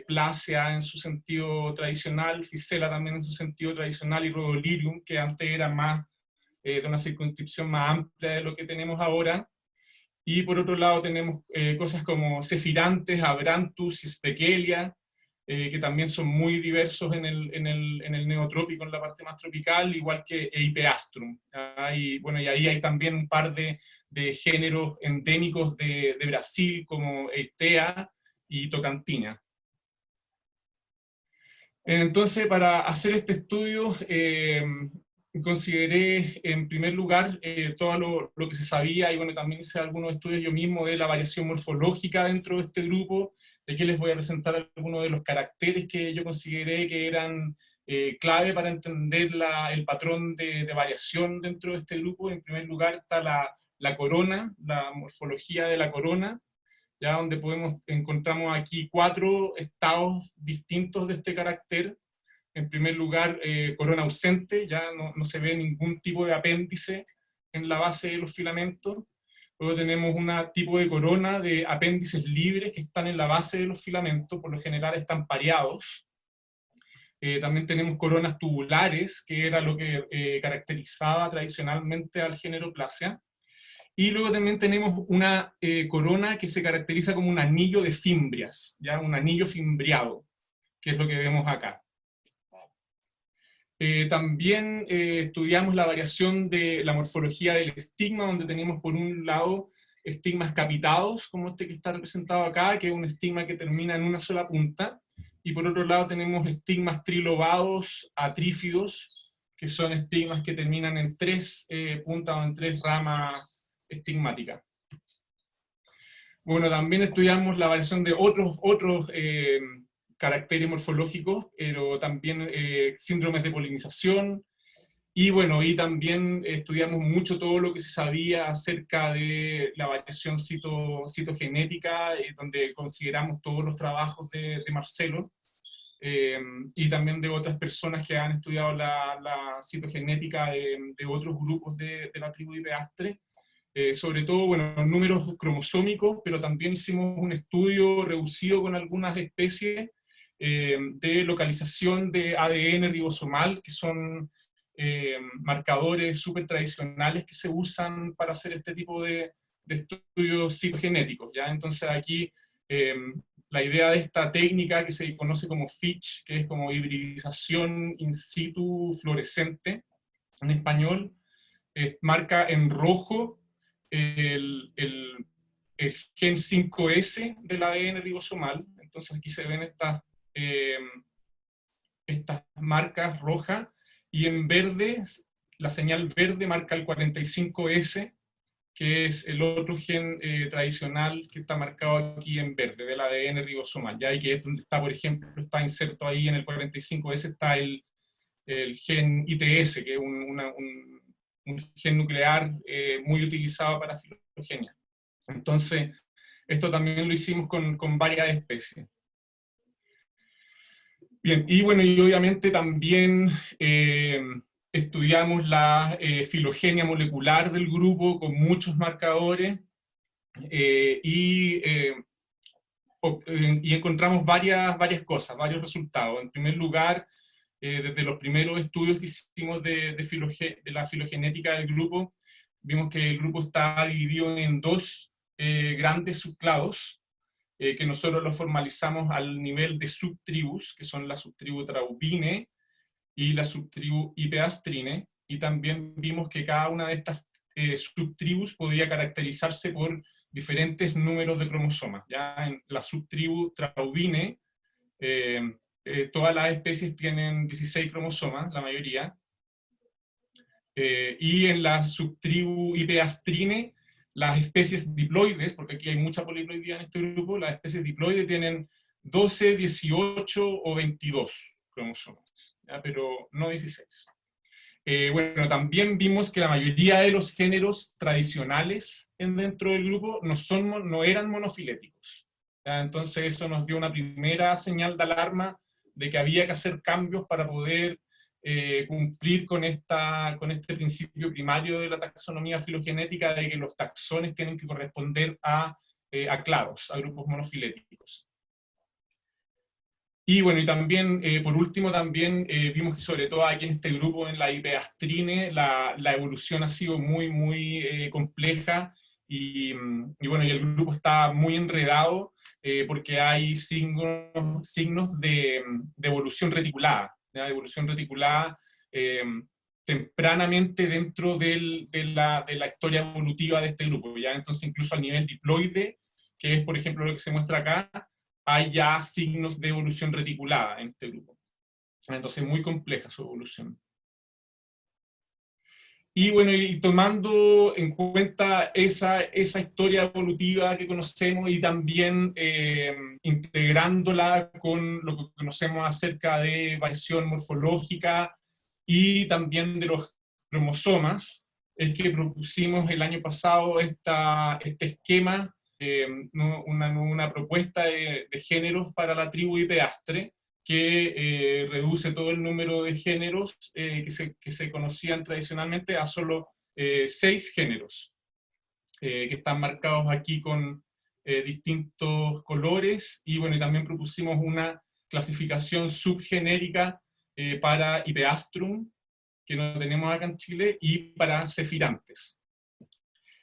Placea en su sentido tradicional, Ficella también en su sentido tradicional, y Rhodolirium, que antes era más de una circunscripción más amplia de lo que tenemos ahora. Y por otro lado tenemos cosas como Cephirantes, Abrantus y Spekelia, que también son muy diversos en el neotrópico, en la parte más tropical, igual que Eipeastrum. Y bueno, y ahí hay también un par de géneros endémicos de Brasil, como Eitea y Tocantina. Entonces, para hacer este estudio, consideré en primer lugar todo lo que se sabía, y bueno, también hice algunos estudios yo mismo de la variación morfológica dentro de este grupo. De aquí les voy a presentar algunos de los caracteres que yo consideré que eran clave para entender el patrón de variación dentro de este grupo. En primer lugar está la corona, la morfología de la corona, ya donde encontramos aquí 4 estados distintos de este carácter. En primer lugar, corona ausente, ya no se ve ningún tipo de apéndice en la base de los filamentos. Luego tenemos un tipo de corona de apéndices libres que están en la base de los filamentos, por lo general están pareados. También tenemos coronas tubulares, que era lo que caracterizaba tradicionalmente al género Placea. Y luego también tenemos una corona que se caracteriza como un anillo de fimbrias, ¿ya? Un anillo fimbriado, que es lo que vemos acá. También estudiamos la variación de la morfología del estigma, donde tenemos por un lado estigmas capitados, como este que está representado acá, que es un estigma que termina en una sola punta, y por otro lado tenemos estigmas trilobados atrífidos, que son estigmas que terminan en 3 puntas o en 3 ramas estigmática. Bueno, también estudiamos la variación de otros caracteres morfológicos, pero también síndromes de polinización, y bueno, y también estudiamos mucho todo lo que se sabía acerca de la variación citogenética, donde consideramos todos los trabajos de Marcelo, y también de otras personas que han estudiado la citogenética de otros grupos de la tribu de Hipeastre. Sobre todo, bueno, números cromosómicos, pero también hicimos un estudio reducido con algunas especies de localización de ADN ribosomal, que son marcadores súper tradicionales que se usan para hacer este tipo de estudios citogenéticos, ¿ya? Entonces aquí la idea de esta técnica que se conoce como FISH, que es como hibridización in situ fluorescente en español, marca en rojo el gen 5S del ADN ribosomal. Entonces aquí se ven estas marcas rojas, y en verde, la señal verde marca el 45S, que es el otro gen tradicional que está marcado aquí en verde, del ADN ribosomal, ¿ya? Y que es donde está, por ejemplo, está inserto ahí en el 45S, está el gen ITS, que es un gen nuclear muy utilizado para filogenia. Entonces, esto también lo hicimos con varias especies. Bien, y bueno, y obviamente también estudiamos la filogenia molecular del grupo con muchos marcadores, y encontramos varias cosas, varios resultados. En primer lugar, desde los primeros estudios que hicimos de la filogenética del grupo, vimos que el grupo está dividido en 2 grandes subclados, que nosotros los formalizamos al nivel de subtribus, que son la subtribu Traubine y la subtribu Hipeastrine, y también vimos que cada una de estas subtribus podía caracterizarse por diferentes números de cromosomas. Ya en la subtribu Traubine, todas las especies tienen 16 cromosomas, la mayoría, y en la subtribu Ipeastrine, las especies diploides, porque aquí hay mucha poliploidía en este grupo, las especies diploides tienen 12, 18 o 22 cromosomas, ¿ya? Pero no 16. Bueno, también vimos que la mayoría de los géneros tradicionales dentro del grupo no eran monofiléticos, ¿ya? Entonces eso nos dio una primera señal de alarma de que había que hacer cambios para poder cumplir con este principio primario de la taxonomía filogenética, de que los taxones tienen que corresponder a clados, a grupos monofiléticos. Y bueno, y también, por último, también vimos que sobre todo aquí en este grupo, en la Ipeastrine, la evolución ha sido muy compleja, y bueno, y el grupo está muy enredado porque hay signos de evolución reticulada, ¿ya? Evolución reticulada tempranamente dentro de la historia evolutiva de este grupo, ¿ya? Entonces incluso al nivel diploide, que es por ejemplo lo que se muestra acá, hay ya signos de evolución reticulada en este grupo. Entonces muy compleja su evolución. Y bueno, y tomando en cuenta esa historia evolutiva que conocemos y también integrándola con lo que conocemos acerca de variación morfológica y también de los cromosomas, es que propusimos el año pasado este esquema, una propuesta de géneros para la tribu Ipeastre, que reduce todo el número de géneros que se conocían tradicionalmente a solo 6 géneros, que están marcados aquí con distintos colores, y bueno, y también propusimos una clasificación subgenérica para Ipeastrum, que no tenemos acá en Chile, y para Sephirantes.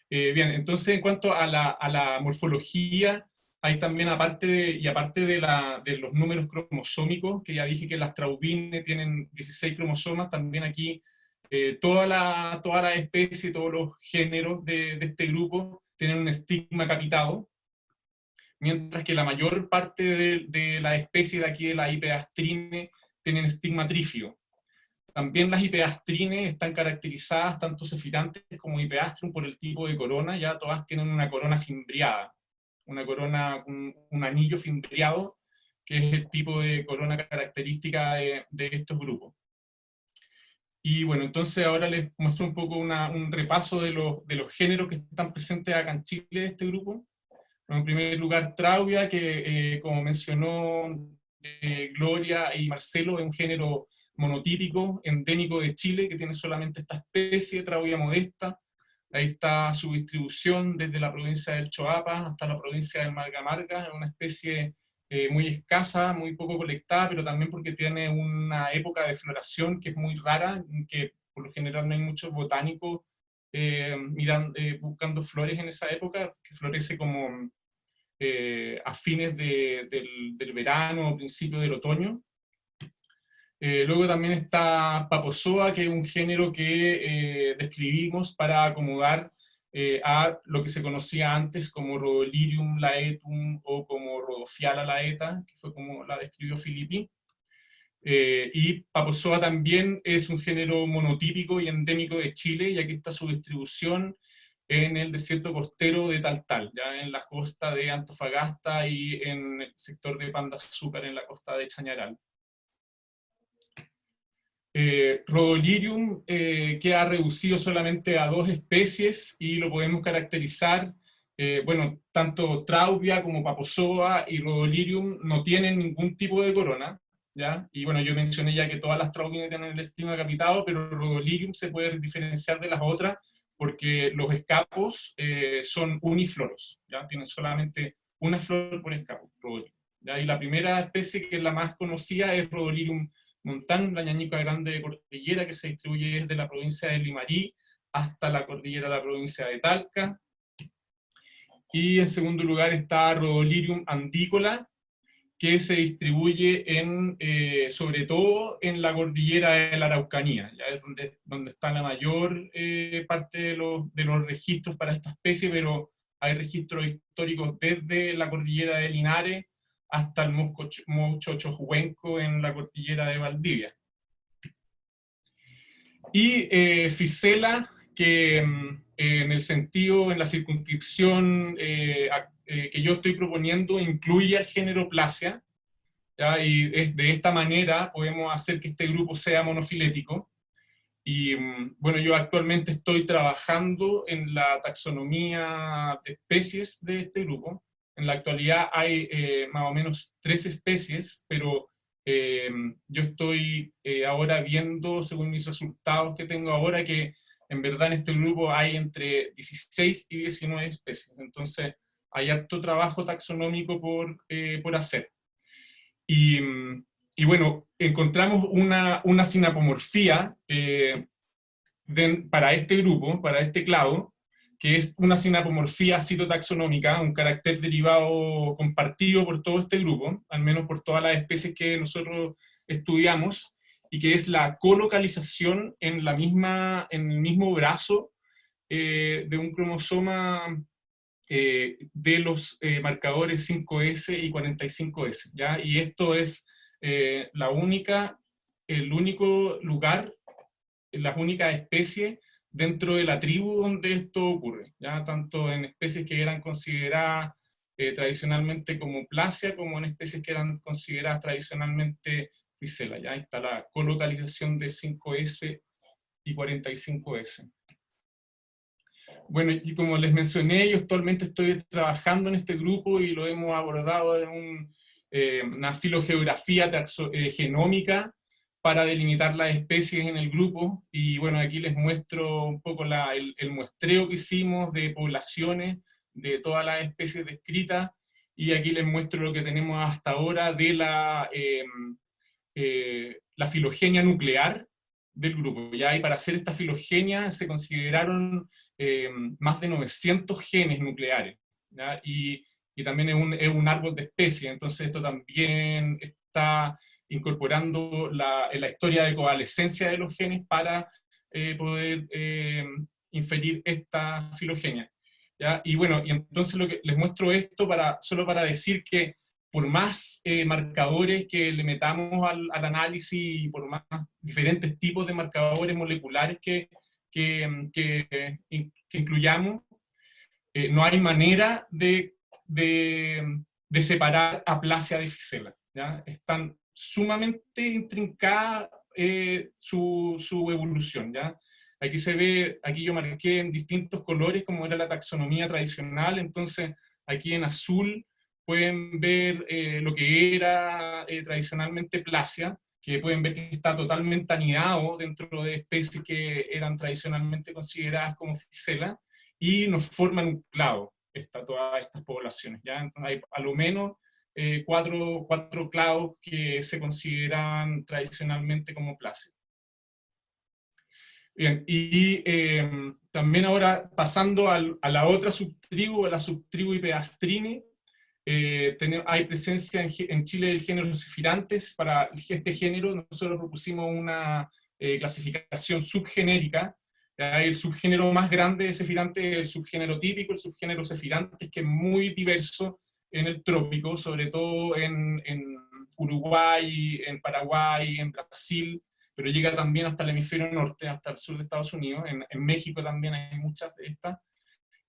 Bien, entonces en cuanto a la morfología, hay también, aparte de los números cromosómicos, que ya dije que las Traubine tienen 16 cromosomas, también aquí toda la especie, todos los géneros de este grupo tienen un estigma capitado, mientras que la mayor parte de la especie de aquí, de la Ipeastrine, tienen estigma trífido. También las Ipeastrines están caracterizadas, tanto Sephirantes como Ipeastrum, por el tipo de corona. Ya todas tienen una corona fimbriada, un anillo fimbriado, que es el tipo de corona característica de estos grupos. Y bueno, entonces ahora les muestro un poco un repaso de los géneros que están presentes acá en Chile de este grupo. En primer lugar, Traubia, que como mencionó Gloria y Marcelo, es un género monotípico, endémico de Chile, que tiene solamente esta especie, Traubia modesta. Ahí está su distribución desde la provincia del Choapa hasta la provincia del Marga, es una especie muy escasa, muy poco colectada, pero también porque tiene una época de floración que es muy rara, que por lo general no hay muchos botánicos buscando flores en esa época, que florece como a fines del verano o principio del otoño. Luego también está Papozoa, que es un género que describimos para acomodar a lo que se conocía antes como Rhodolirium laetum o como Rhodophyala laeta, que fue como la describió Filippi. Y Papozoa también es un género monotípico y endémico de Chile, y aquí está su distribución en el desierto costero de Taltal, ya en la costa de Antofagasta y en el sector de Pan de Azúcar en la costa de Chañaral. Rhodolirium queda reducido solamente a 2 especies y lo podemos caracterizar, bueno, tanto Traubia como Papozoa y Rhodolirium no tienen ningún tipo de corona, ¿ya? Y bueno, yo mencioné ya que todas las Traubine tienen el estigma capitado, pero Rhodolirium se puede diferenciar de las otras porque los escapos son unifloros, ¿ya? Tienen solamente una flor por escapo, Rhodolirium, ¿ya? Y la primera especie, que es la más conocida, es Rhodolirium montán, la ñañica grande de cordillera, que se distribuye desde la provincia de Limarí hasta la cordillera de la provincia de Talca. Y en segundo lugar está Rhodolirium andícola, que se distribuye sobre todo en la cordillera de la Araucanía, ya es donde está la mayor parte de los registros para esta especie, pero hay registros históricos desde la cordillera de Linares hasta el Mochochohuenco en la cordillera de Valdivia. Y Ficela, que en el sentido, en la circunscripción que yo estoy proponiendo, incluye al género Placia, ¿ya? Y de esta manera podemos hacer que este grupo sea monofilético. Y bueno, yo actualmente estoy trabajando en la taxonomía de especies de este grupo. En la actualidad hay más o menos 3 especies, pero yo estoy ahora viendo, según mis resultados que tengo ahora, que en verdad en este grupo hay entre 16 y 19 especies. Entonces hay harto trabajo taxonómico por hacer. Y bueno, encontramos una sinapomorfía para este grupo, para este clado, que es una sinapomorfía citotaxonómica, un carácter derivado compartido por todo este grupo, al menos por todas las especies que nosotros estudiamos, y que es la colocalización en el mismo brazo de un cromosoma de los marcadores 5S y 45S, ¿ya? Y esto es el único lugar, las únicas especies dentro de la tribu donde esto ocurre, ¿ya? Tanto en especies que eran consideradas tradicionalmente como Placia, como en especies que eran consideradas tradicionalmente Ficela, ¿ya? Ahí está la colocalización de 5S y 45S. Bueno, y como les mencioné, yo actualmente estoy trabajando en este grupo y lo hemos abordado en una filogeografía genómica para delimitar las especies en el grupo. Y bueno, aquí les muestro un poco el muestreo que hicimos de poblaciones de todas las especies descritas, y aquí les muestro lo que tenemos hasta ahora de la filogenia nuclear del grupo. ¿Ya? Y para hacer esta filogenia se consideraron más de 900 genes nucleares, ¿ya? Y también es un árbol de especies, entonces esto también está incorporando la historia de coalescencia de los genes para poder inferir esta filogenia, ¿ya? Y bueno, y entonces lo que les muestro esto solo para decir que por más marcadores que le metamos al análisis y por más diferentes tipos de marcadores moleculares que incluyamos, no hay manera de separar a Placia de Ficela, ¿ya? Están sumamente intrincadas su evolución, ¿ya? Aquí se ve, aquí yo marqué en distintos colores como era la taxonomía tradicional, entonces aquí en azul pueden ver lo que era tradicionalmente Placia, que pueden ver que está totalmente anidado dentro de especies que eran tradicionalmente consideradas como Ficela, y nos forman un clado todas estas poblaciones, ¿ya? Entonces hay a lo menos cuatro clados que se consideran tradicionalmente como Placia. Bien, y también ahora pasando a la otra subtribu, a la subtribu Ipeastrini, hay presencia en Chile del género Sephirantes. Para este género nosotros propusimos una clasificación subgenérica. El subgénero más grande de Sephirantes es el subgénero típico, el subgénero Sephirantes, que es muy diverso en el trópico, sobre todo en Uruguay, en Paraguay, en Brasil, pero llega también hasta el hemisferio norte, hasta el sur de Estados Unidos. En México también hay muchas de estas.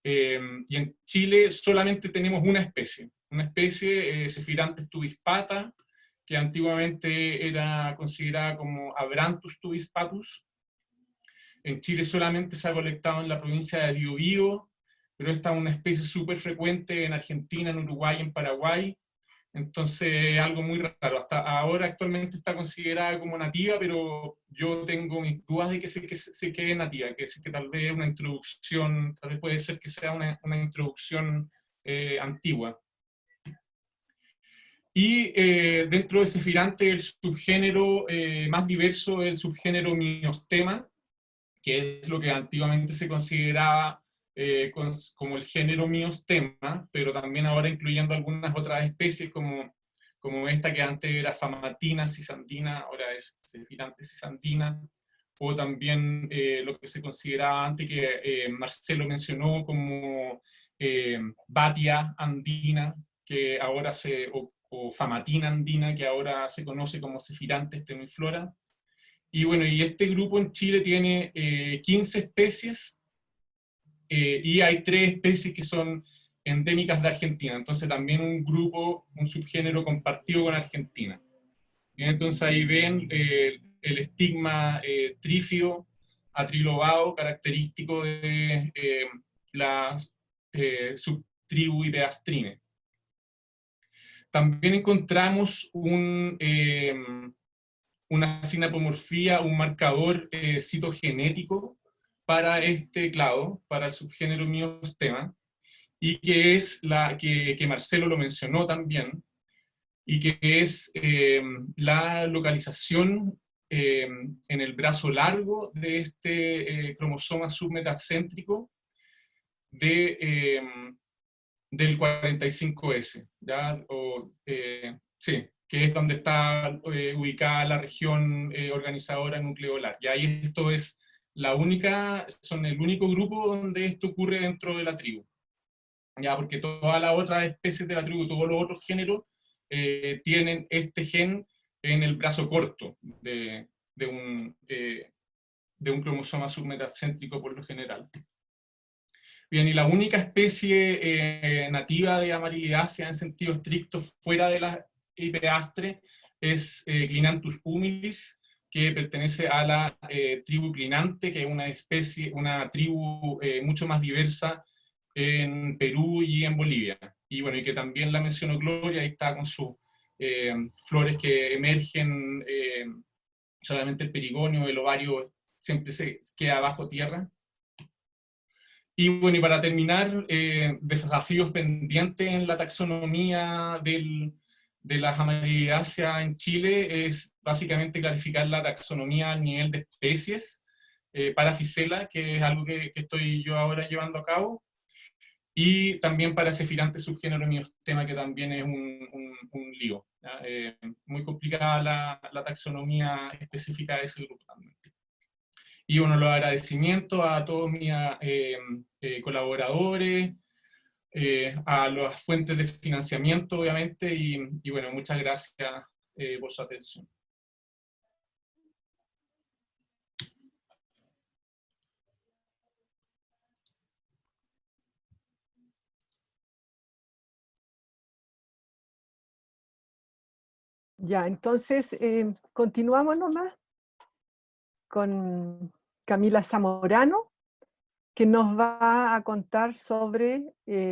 Y en Chile solamente tenemos una especie Sephirantes tubispata, que antiguamente era considerada como Abrantus tubispatus. En Chile solamente se ha colectado en la provincia de Biobío, pero esta es una especie súper frecuente en Argentina, en Uruguay, en Paraguay. Entonces, algo muy raro. Hasta ahora actualmente está considerada como nativa, pero yo tengo mis dudas de que se quede nativa, que tal vez una introducción, tal vez puede ser que sea una introducción antigua. Y dentro de Sephirante, el subgénero más diverso es el subgénero Myostema, que es lo que antiguamente se consideraba como el género Myostema, pero también ahora incluyendo algunas otras especies como como esta que antes era Famatina cisandina, ahora es Cephiranthes cisandina, o también lo que se consideraba antes, que Marcelo mencionó como Batia andina, que ahora o Famatina andina, que ahora se conoce como Cephiranthes temiflora. Y bueno, y este grupo en Chile tiene 15 especies, y hay 3 especies que son endémicas de Argentina, entonces también un grupo, un subgénero compartido con Argentina. Y entonces ahí ven el estigma trífido, atrilobado, característico de la subtribu Ideastrine. También encontramos una sinapomorfía, un marcador citogenético para este clado, para el subgénero Myostema, y que es que Marcelo lo mencionó también, y que es la localización en el brazo largo de este cromosoma submetacéntrico del 45S, ¿ya? Sí, que es donde está ubicada la región organizadora nucleolar. Y ahí esto es son el único grupo donde esto ocurre dentro de la tribu. Ya, porque todas las otras especies de la tribu, todos los otros géneros, tienen este gen en el brazo corto de un cromosoma submetacéntrico por lo general. Bien, y la única especie nativa de Amarilidaceae en sentido estricto fuera de la hipeastre es Clinanthus humilis, que pertenece a la tribu clinante, que es una tribu mucho más diversa en Perú y en Bolivia. Y bueno, y que también la mencionó Gloria, ahí está con sus flores que emergen, solamente el perigonio, el ovario siempre se queda bajo tierra. Y bueno, y para terminar, desafíos pendientes en la taxonomía de las Amarilidaceae en Chile es básicamente clarificar la taxonomía a nivel de especies para Ficella, que es algo que estoy yo ahora llevando a cabo, y también para Cephiranthes subgénero Myostema, que también es un lío. Muy complicada la taxonomía específica de ese grupo también. Y bueno, los agradecimientos a todos mis colaboradores, a las fuentes de financiamiento, obviamente, y bueno, muchas gracias por su atención. Ya, entonces continuamos nomás con Camila Zamorano, que nos va a contar sobre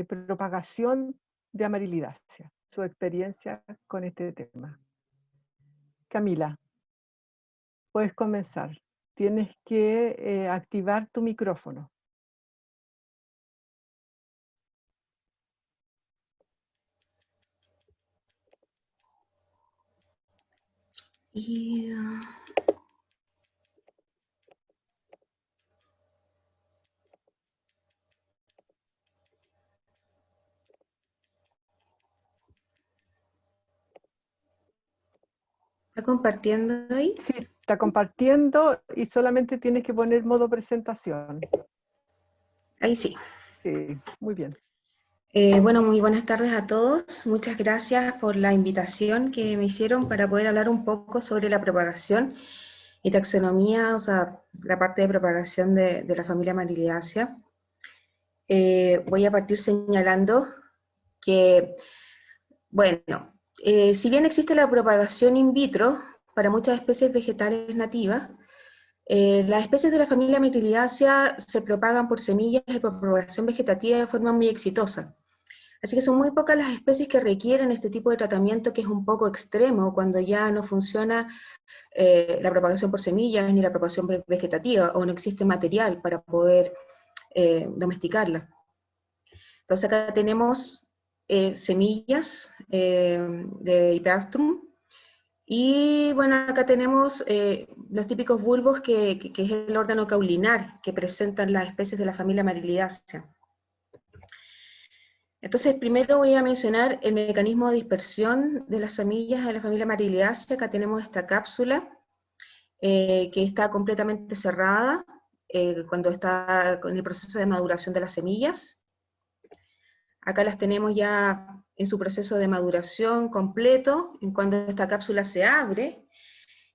propagación de Amarilidaceae, su experiencia con este tema. Camila, puedes comenzar. Tienes que activar tu micrófono. Y ¿está compartiendo ahí? Sí, está compartiendo y solamente tienes que poner modo presentación. Ahí sí. Sí, muy bien. Bueno, muy buenas tardes a todos. Muchas gracias por la invitación que me hicieron para poder hablar un poco sobre la propagación y taxonomía, o sea, la parte de propagación de la familia Amarilidaceae. Voy a partir señalando que, bueno, si bien existe la propagación in vitro para muchas especies vegetales nativas, las especies de la familia Amarilidaceae se propagan por semillas y por propagación vegetativa de forma muy exitosa. Así que son muy pocas las especies que requieren este tipo de tratamiento, que es un poco extremo cuando ya no funciona la propagación por semillas ni la propagación vegetativa, o no existe material para poder domesticarla. Entonces acá tenemos semillas de Hypeastrum, y bueno, acá tenemos los típicos bulbos que es el órgano caulinar que presentan las especies de la familia Amarilidaceae. Entonces, primero voy a mencionar el mecanismo de dispersión de las semillas de la familia Amarilidaceae. Acá tenemos esta cápsula que está completamente cerrada cuando está en el proceso de maduración de las semillas. Acá las tenemos ya en su proceso de maduración completo, en cuando esta cápsula se abre,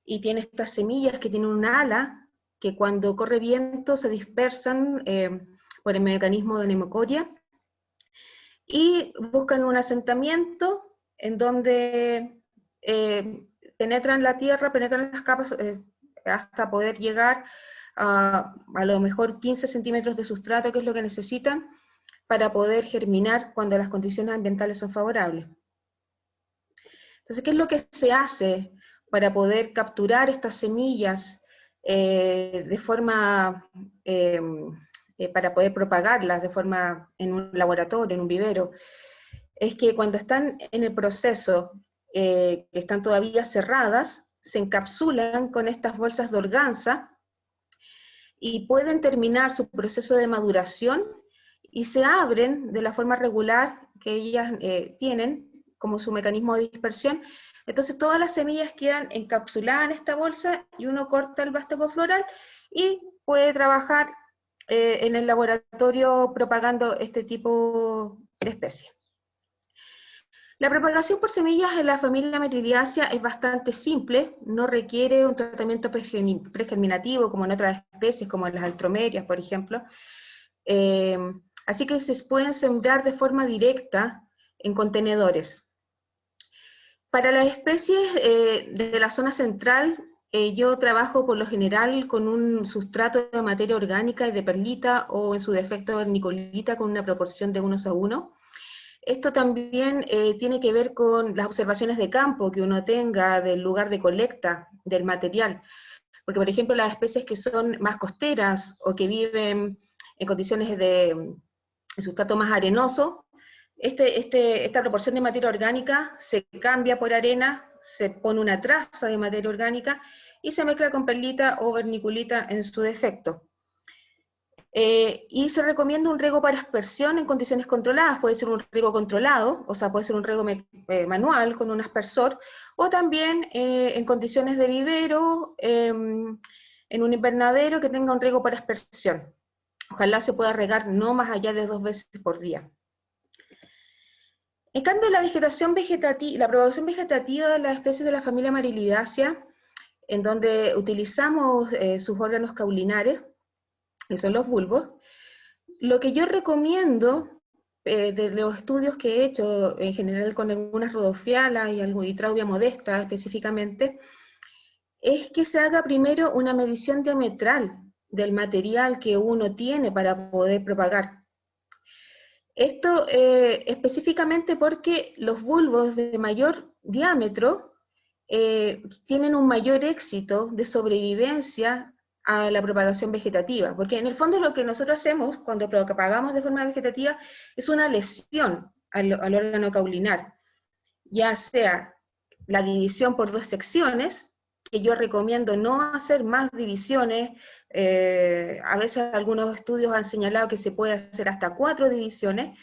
y tiene estas semillas que tienen un ala, que cuando corre viento se dispersan por el mecanismo de nemocoria, y buscan un asentamiento en donde penetran la tierra, penetran las capas hasta poder llegar a lo mejor 15 centímetros de sustrato, que es lo que necesitan para poder germinar cuando las condiciones ambientales son favorables. Entonces, ¿qué es lo que se hace para poder capturar estas semillas de forma, para poder propagarlas de forma en un laboratorio, en un vivero? Es que cuando están en el proceso, que están todavía cerradas, se encapsulan con estas bolsas de organza y pueden terminar su proceso de maduración y se abren de la forma regular que ellas tienen como su mecanismo de dispersión. Entonces todas las semillas quedan encapsuladas en esta bolsa y uno corta el vástago floral y puede trabajar en el laboratorio propagando este tipo de especies. La propagación por semillas en la familia Amarilidaceae es bastante simple, no requiere un tratamiento pregerminativo como en otras especies, como en las altromerias, por ejemplo. Así que se pueden sembrar de forma directa en contenedores. Para las especies de la zona central, yo trabajo por lo general con un sustrato de materia orgánica y de perlita, o en su defecto verniculita, con una proporción de 1:1. Esto también tiene que ver con las observaciones de campo que uno tenga del lugar de colecta del material. Porque, por ejemplo, las especies que son más costeras o que viven en condiciones de sustrato más arenoso, esta proporción de materia orgánica se cambia por arena, se pone una traza de materia orgánica y se mezcla con perlita o verniculita en su defecto. Y se recomienda un riego para aspersión en condiciones controladas. Puede ser un riego controlado, o sea, puede ser un riego manual con un aspersor, o también en condiciones de vivero, en un invernadero que tenga un riego para aspersión. Ojalá se pueda regar no más allá de 2 veces por día. En cambio, la propagación vegetativa de las especies de la familia Amarilidaceae, en donde utilizamos sus órganos caulinares, que son los bulbos, lo que yo recomiendo de los estudios que he hecho en general con algunas rodofialas y Traudia modesta específicamente, es que se haga primero una medición diametral del material que uno tiene para poder propagar. Esto específicamente porque los bulbos de mayor diámetro tienen un mayor éxito de sobrevivencia a la propagación vegetativa, porque en el fondo lo que nosotros hacemos cuando propagamos de forma vegetativa es una lesión al órgano caulinar, ya sea la división por 2 secciones, que yo recomiendo no hacer más divisiones. A veces algunos estudios han señalado que se puede hacer hasta 4 divisiones,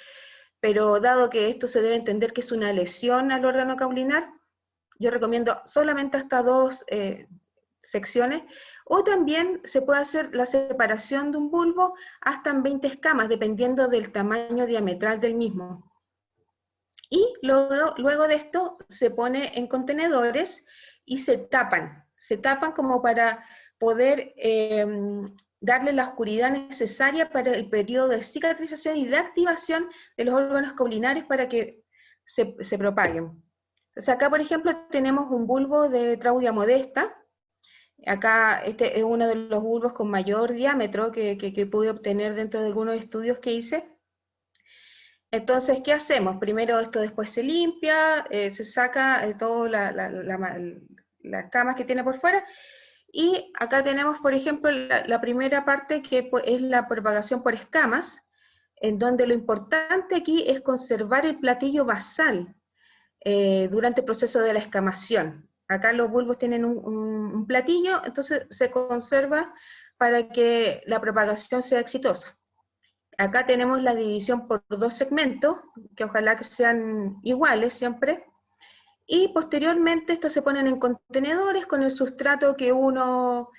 pero dado que esto se debe entender que es una lesión al órgano caulinar, yo recomiendo solamente hasta 2 secciones, o también se puede hacer la separación de un bulbo hasta en 20 escamas, dependiendo del tamaño diametral del mismo. Y luego de esto se pone en contenedores y se tapan como para poder darle la oscuridad necesaria para el periodo de cicatrización y de activación de los órganos caulinares para que se propaguen. Entonces acá, por ejemplo, tenemos un bulbo de Traudia modesta. Acá este es uno de los bulbos con mayor diámetro que pude obtener dentro de algunos estudios que hice. Entonces, ¿qué hacemos? Primero esto después se limpia, se saca todas las camas que tiene por fuera, y acá tenemos, por ejemplo, la primera parte que es la propagación por escamas, en donde lo importante aquí es conservar el platillo basal durante el proceso de la escamación. Acá los bulbos tienen un platillo, entonces se conserva para que la propagación sea exitosa. Acá tenemos la división por 2 segmentos, que ojalá que sean iguales siempre, y posteriormente estos se ponen en contenedores con el sustrato que uno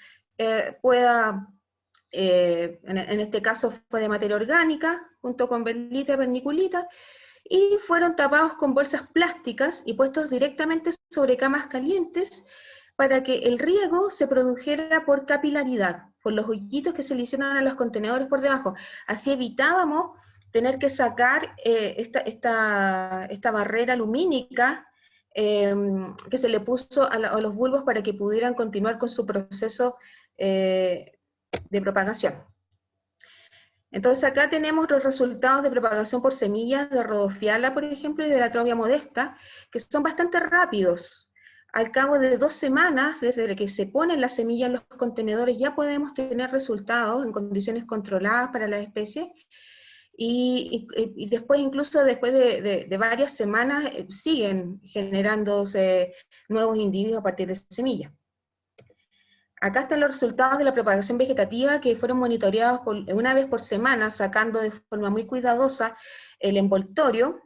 pueda, en este caso fue de materia orgánica, junto con perlita y vermiculita, y fueron tapados con bolsas plásticas y puestos directamente sobre camas calientes para que el riego se produjera por capilaridad, por los hoyitos que se le hicieron a los contenedores por debajo. Así evitábamos tener que sacar esta barrera lumínica que se le puso a los bulbos para que pudieran continuar con su proceso de propagación. Entonces acá tenemos los resultados de propagación por semillas de Rhodophyalla, por ejemplo, y de la Traubia modesta, que son bastante rápidos. Al cabo de 2 semanas, desde que se ponen las semillas en los contenedores, ya podemos tener resultados en condiciones controladas para las especies, y después, incluso después de varias semanas, siguen generándose nuevos individuos a partir de semillas. Acá están los resultados de la propagación vegetativa que fueron monitoreados una vez por semana, sacando de forma muy cuidadosa el envoltorio,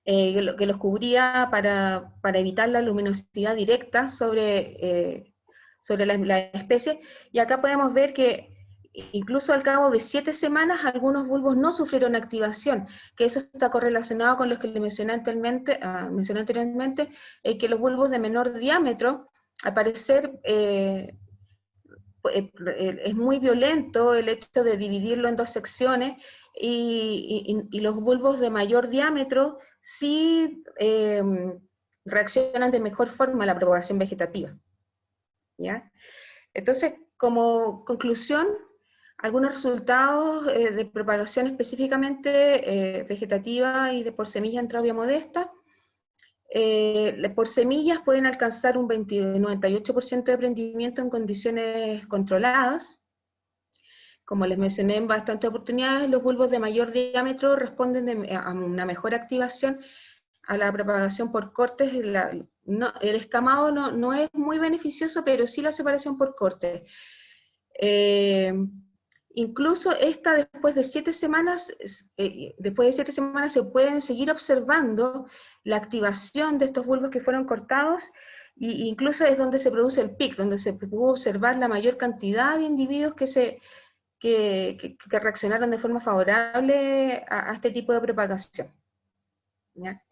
que los cubría para evitar la luminosidad directa sobre la especie, y acá podemos ver que incluso al cabo de 7 semanas algunos bulbos no sufrieron activación, que eso está correlacionado con los que le mencioné anteriormente, que los bulbos de menor diámetro, al parecer, es muy violento el hecho de dividirlo en 2 secciones, y los bulbos de mayor diámetro sí reaccionan de mejor forma a la propagación vegetativa. ¿Ya? Entonces, como conclusión, algunos resultados de propagación específicamente vegetativa y por semilla en Traubia modesta. Por semillas pueden alcanzar un 98% de prendimiento en condiciones controladas. Como les mencioné en bastantes oportunidades, los bulbos de mayor diámetro responden a una mejor activación a la propagación por cortes. El escamado no es muy beneficioso, pero sí la separación por cortes. Incluso después de 7 semanas, se pueden seguir observando la activación de estos bulbos que fueron cortados, e incluso es donde se produce el pic, donde se pudo observar la mayor cantidad de individuos que reaccionaron de forma favorable a este tipo de propagación. ¿Ya?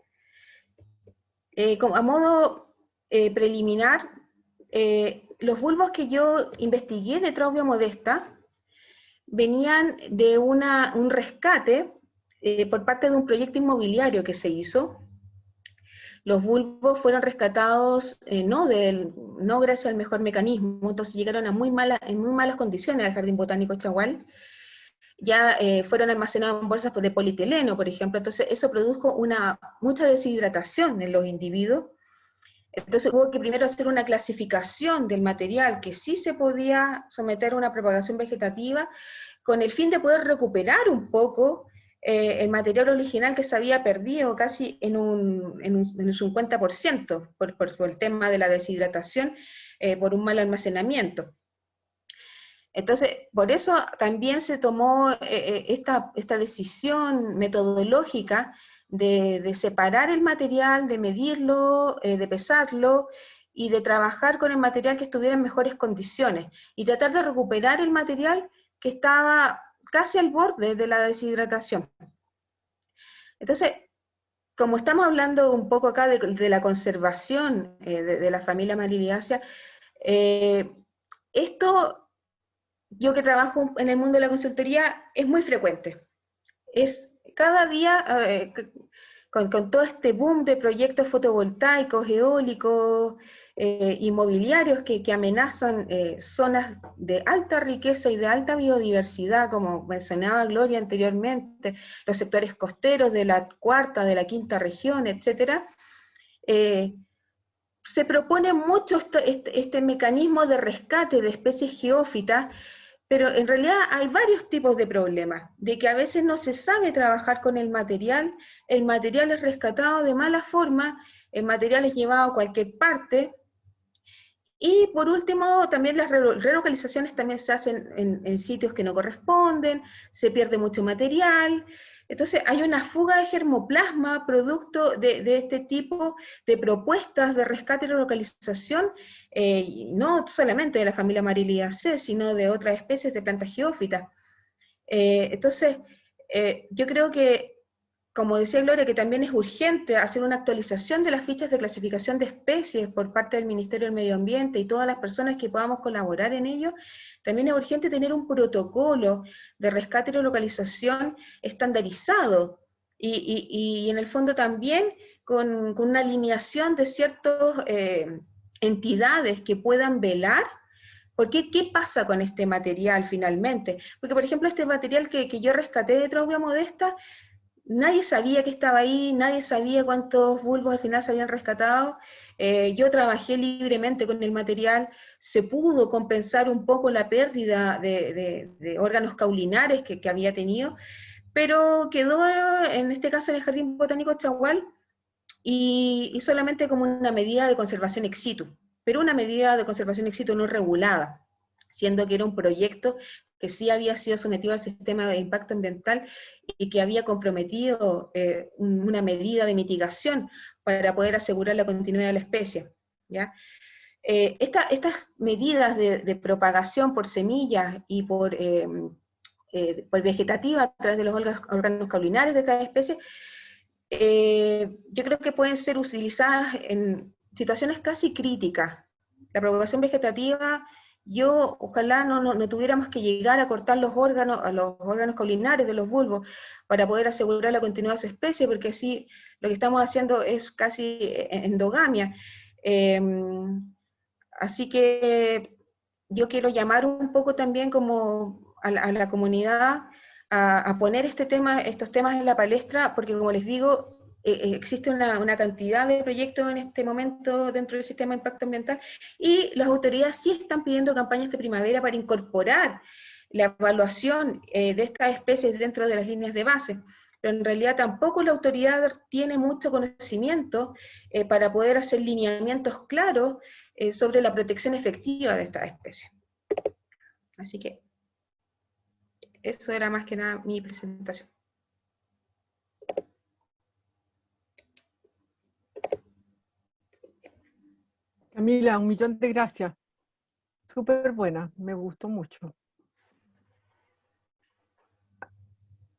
A modo preliminar, los bulbos que yo investigué de Traubia modesta venían de un rescate por parte de un proyecto inmobiliario que se hizo. Los bulbos fueron rescatados no gracias al mejor mecanismo, entonces llegaron en muy malas condiciones al Jardín Botánico Chagual. Ya fueron almacenados en bolsas de polietileno, por ejemplo, entonces eso produjo mucha deshidratación en los individuos. Entonces hubo que primero hacer una clasificación del material que sí se podía someter a una propagación vegetativa, con el fin de poder recuperar un poco el material original que se había perdido casi en un 50% por el tema de la deshidratación, por un mal almacenamiento. Entonces, por eso también se tomó esta decisión metodológica de separar el material, de medirlo, de pesarlo, y de trabajar con el material que estuviera en mejores condiciones, y tratar de recuperar el material que estaba casi al borde de la deshidratación. Entonces, como estamos hablando un poco acá de la conservación de la familia Amarilidaceae, esto, yo que trabajo en el mundo de la consultoría, es muy frecuente. Es cada día, con todo este boom de proyectos fotovoltaicos, eólicos, inmobiliarios que amenazan zonas de alta riqueza y de alta biodiversidad, como mencionaba Gloria anteriormente, los sectores costeros de la 4ª, de la 5ª región, etc. Se propone mucho este mecanismo de rescate de especies geófitas, pero en realidad hay varios tipos de problemas, de que a veces no se sabe trabajar con el material es rescatado de mala forma, el material es llevado a cualquier parte, Y por último, también las relocalizaciones también se hacen en sitios que no corresponden, se pierde mucho material. Entonces hay una fuga de germoplasma producto de este tipo de propuestas de rescate y relocalización, no solamente de la familia Mariliaceae, sino de otras especies de plantas geófitas. Entonces, yo creo que, como decía Gloria, que también es urgente hacer una actualización de las fichas de clasificación de especies por parte del Ministerio del Medio Ambiente y todas las personas que podamos colaborar en ello. También es urgente tener un protocolo de rescate y relocalización estandarizado y en el fondo también con una alineación de ciertas entidades que puedan velar. Porque, ¿qué pasa con este material finalmente? Porque, por ejemplo, este material que yo rescaté de Traubia modesta, nadie sabía que estaba ahí, nadie sabía cuántos bulbos al final se habían rescatado. Yo trabajé libremente con el material, se pudo compensar un poco la pérdida de órganos caulinares que había tenido, pero quedó, en este caso, en el Jardín Botánico Chagual, y solamente como una medida de conservación ex situ, pero una medida de conservación ex situ no regulada, siendo que era un proyecto que sí había sido sometido al sistema de impacto ambiental y que había comprometido una medida de mitigación para poder asegurar la continuidad de la especie, ¿ya? Estas medidas de propagación por semillas y por vegetativa a través de los órganos caulinares de cada especie, yo creo que pueden ser utilizadas en situaciones casi críticas. La propagación vegetativa, ojalá no tuviéramos que llegar a cortar los órganos caulinares de los bulbos para poder asegurar la continuidad de su especie, porque así lo que estamos haciendo es casi endogamia. Así que yo quiero llamar un poco también como a la comunidad a poner estos temas en la palestra, porque como les digo, existe una cantidad de proyectos en este momento dentro del sistema de impacto ambiental, y las autoridades sí están pidiendo campañas de primavera para incorporar la evaluación de estas especies dentro de las líneas de base, pero en realidad tampoco la autoridad tiene mucho conocimiento para poder hacer lineamientos claros sobre la protección efectiva de estas especies. Así que eso era más que nada mi presentación. Camila, 1.000.000 de gracias. Súper buena, me gustó mucho.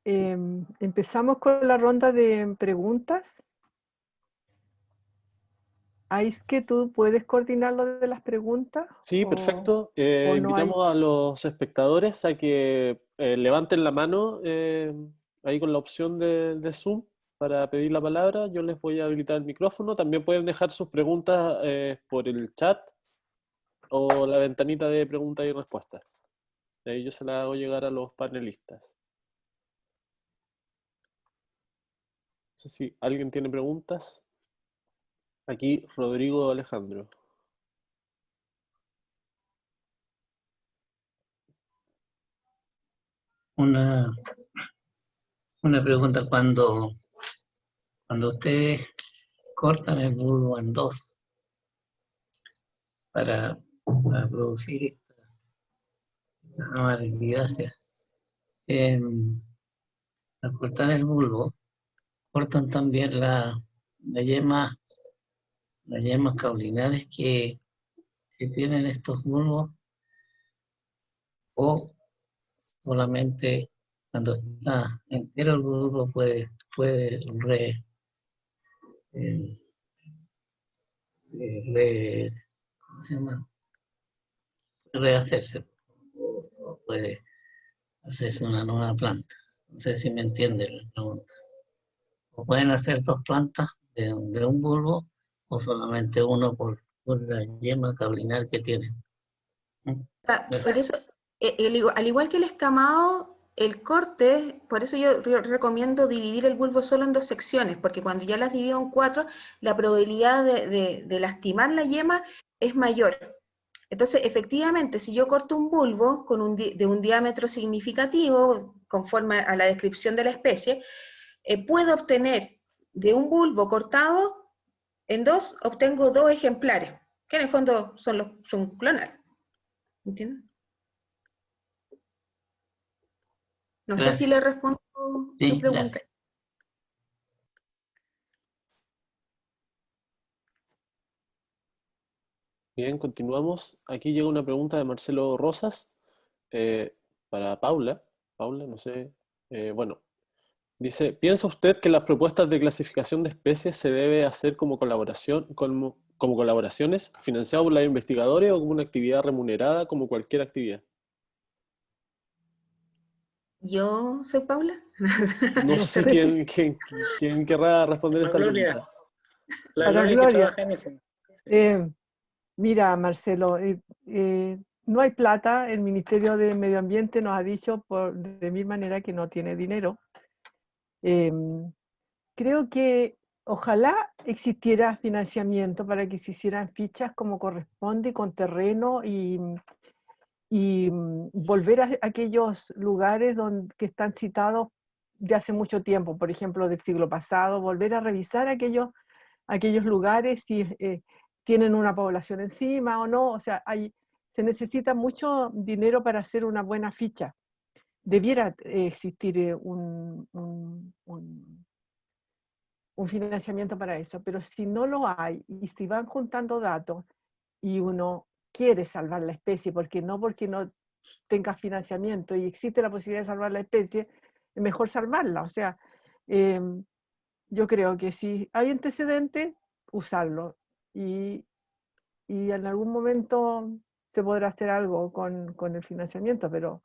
Empezamos con la ronda de preguntas. ¿Es que tú puedes coordinar lo de las preguntas? Sí, perfecto. Invitamos a los espectadores a que levanten la mano ahí con la opción de Zoom para pedir la palabra. Yo les voy a habilitar el micrófono. También pueden dejar sus preguntas por el chat o la ventanita de preguntas y respuestas. Ahí yo se la hago llegar a los panelistas. No sé si alguien tiene preguntas. Aquí Rodrigo Alejandro. Una pregunta, cuando ustedes cortan el bulbo en dos para producir estas amabilidáceas, al cortar el bulbo, cortan también las yemas caulinares que tienen estos bulbos, o solamente cuando está entero el bulbo puede ¿cómo se llama? Rehacerse, o puede hacerse una nueva planta. No sé si me entiende la pregunta. O pueden hacer dos plantas de un bulbo, o solamente uno por la yema caulinar que tienen. Por eso, al igual que el escamado, el corte, por eso yo recomiendo dividir el bulbo solo en dos secciones, porque cuando ya las divido en 4, la probabilidad de lastimar la yema es mayor. Entonces, efectivamente, si yo corto un bulbo de un diámetro significativo, conforme a la descripción de la especie, puedo obtener de un bulbo cortado en dos, obtengo 2 ejemplares. que en el fondo son clonales. ¿Entiendes? No sé si Gracias. le respondo Sí, su pregunta. gracias. Bien, continuamos. Aquí llega una pregunta de Marcelo Rosas para Paula. Paula, no sé. Bueno, dice, ¿piensa usted que las propuestas de clasificación de especies se debe hacer como como colaboraciones, financiadas por los investigadores o como una actividad remunerada como cualquier actividad? ¿Yo soy Paula? No sé quién querrá responder La esta Gloria, pregunta. la Para Gloria que Gloria. trabaja en eso. Sí. Mira, Marcelo, no hay plata. El Ministerio de Medio Ambiente nos ha dicho de mil maneras que no tiene dinero. Creo que ojalá existiera financiamiento para que se hicieran fichas como corresponde, con terreno y volver a aquellos lugares que están citados de hace mucho tiempo, por ejemplo, del siglo pasado, volver a revisar aquellos lugares si tienen una población encima o no. O sea, se necesita mucho dinero para hacer una buena ficha. Debiera existir un financiamiento para eso, pero si no lo hay y si van juntando datos y uno quiere salvar la especie, porque no tenga financiamiento y existe la posibilidad de salvar la especie, es mejor salvarla. O sea, yo creo que si hay antecedentes, usarlo. Y en algún momento se podrá hacer algo con el financiamiento, pero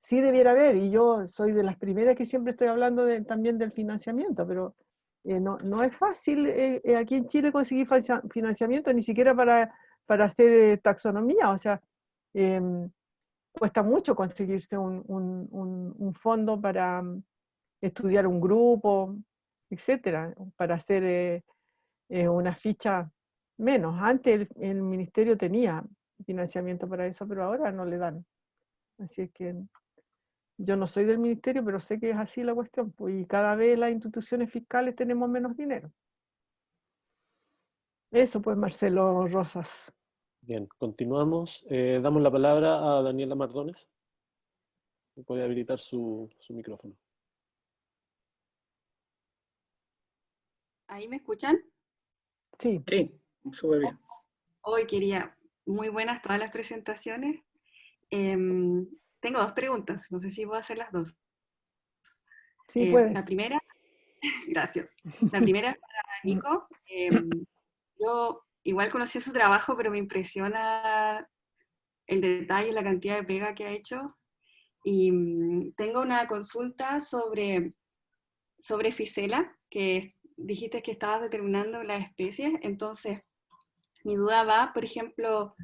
sí debiera haber, y yo soy de las primeras que siempre estoy hablando también del financiamiento, pero no es fácil aquí en Chile conseguir financiamiento, ni siquiera para hacer taxonomía. O sea, cuesta mucho conseguirse un fondo para estudiar un grupo, etcétera, para hacer una ficha menos. Antes el ministerio tenía financiamiento para eso, pero ahora no le dan. Así es que yo no soy del ministerio, pero sé que es así la cuestión, pues, y cada vez las instituciones fiscales tenemos menos dinero. Eso pues, Marcelo Rosas. Bien, continuamos. Damos la palabra a Daniela Mardones. Puede habilitar su micrófono. ¿Ahí me escuchan? Sí. Sí, súper bien. Hoy quería, muy buenas todas las presentaciones. Tengo dos preguntas, no sé si puedo hacer las dos. Sí, puedes. La primera, gracias. La primera es para Nico. Yo igual conocí su trabajo, pero me impresiona el detalle, la cantidad de pega que ha hecho. Y tengo una consulta sobre Ficela, que dijiste que estabas determinando las especies. Entonces, mi duda va, por ejemplo,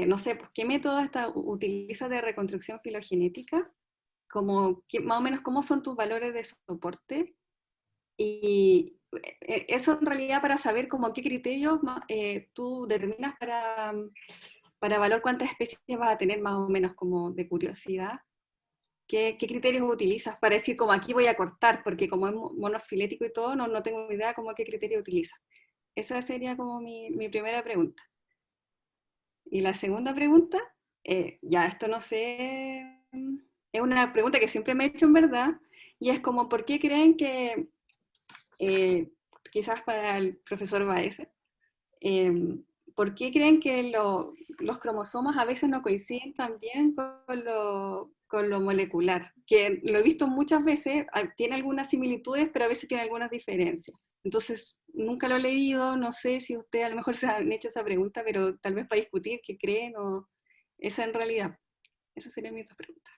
no sé, ¿qué método utilizas de reconstrucción filogenética? Más o menos, ¿cómo son tus valores de soporte? Y eso en realidad para saber como qué criterios tú determinas para evaluar cuántas especies vas a tener, más o menos como de curiosidad. ¿Qué criterios utilizas para decir como aquí voy a cortar? Porque como es monofilético y todo, no tengo idea como qué criterio utilizas. Esa sería como mi primera pregunta. Y la segunda pregunta, ya esto no sé, es una pregunta que siempre me he hecho en verdad, y es como, ¿por qué creen que, quizás para el profesor Baez, ¿por qué creen que los cromosomas a veces no coinciden también con lo molecular? Que lo he visto muchas veces, tiene algunas similitudes, pero a veces tiene algunas diferencias. Entonces, nunca lo he leído, no sé si ustedes a lo mejor se han hecho esa pregunta, pero tal vez para discutir qué creen o esa en realidad. Esas serían mis dos preguntas.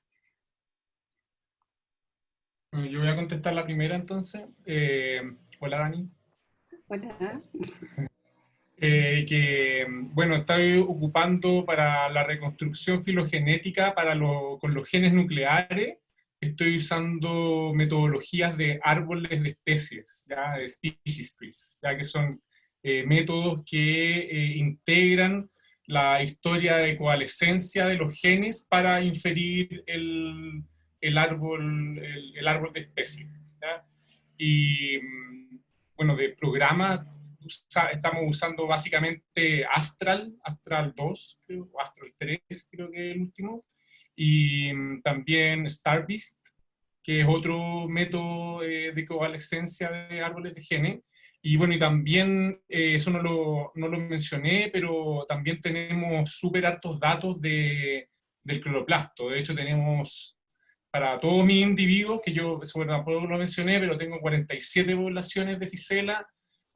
Bueno, yo voy a contestar la primera entonces. Hola Dani. Hola. Bueno, estoy ocupando para la reconstrucción filogenética con los genes nucleares. Estoy usando metodologías de árboles de especies, ¿ya? De species trees, ya que son métodos que integran la historia de coalescencia de los genes para inferir el árbol de especies, ¿ya? Y bueno, de programas estamos usando básicamente Astral 2, creo, o Astral 3, creo que es el último, y también Starbeast, que es otro método de coalescencia de árboles de genes. Y bueno, y también, eso no lo mencioné, pero también tenemos súper hartos datos del cloroplasto. De hecho, tenemos para todos mis individuos, que yo bueno, tampoco lo mencioné, pero tengo 47 poblaciones de Ficela,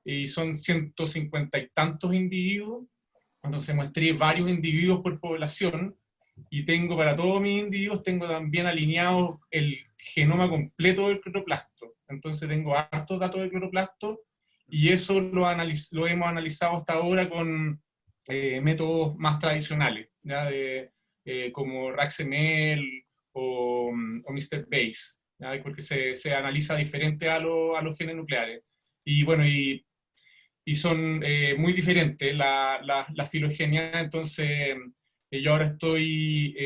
y son 150 y tantos individuos. Entonces muestré varios individuos por población, y tengo para todos mis individuos, tengo también alineado el genoma completo del cloroplasto. Entonces tengo hartos datos de cloroplasto, y eso lo hemos analizado hasta ahora con métodos más tradicionales, ¿ya? Como RAXML o Mr. Base, ¿ya? Porque se analiza diferente a los genes nucleares. Y bueno, y son muy diferentes la filogenia. Entonces yo ahora estoy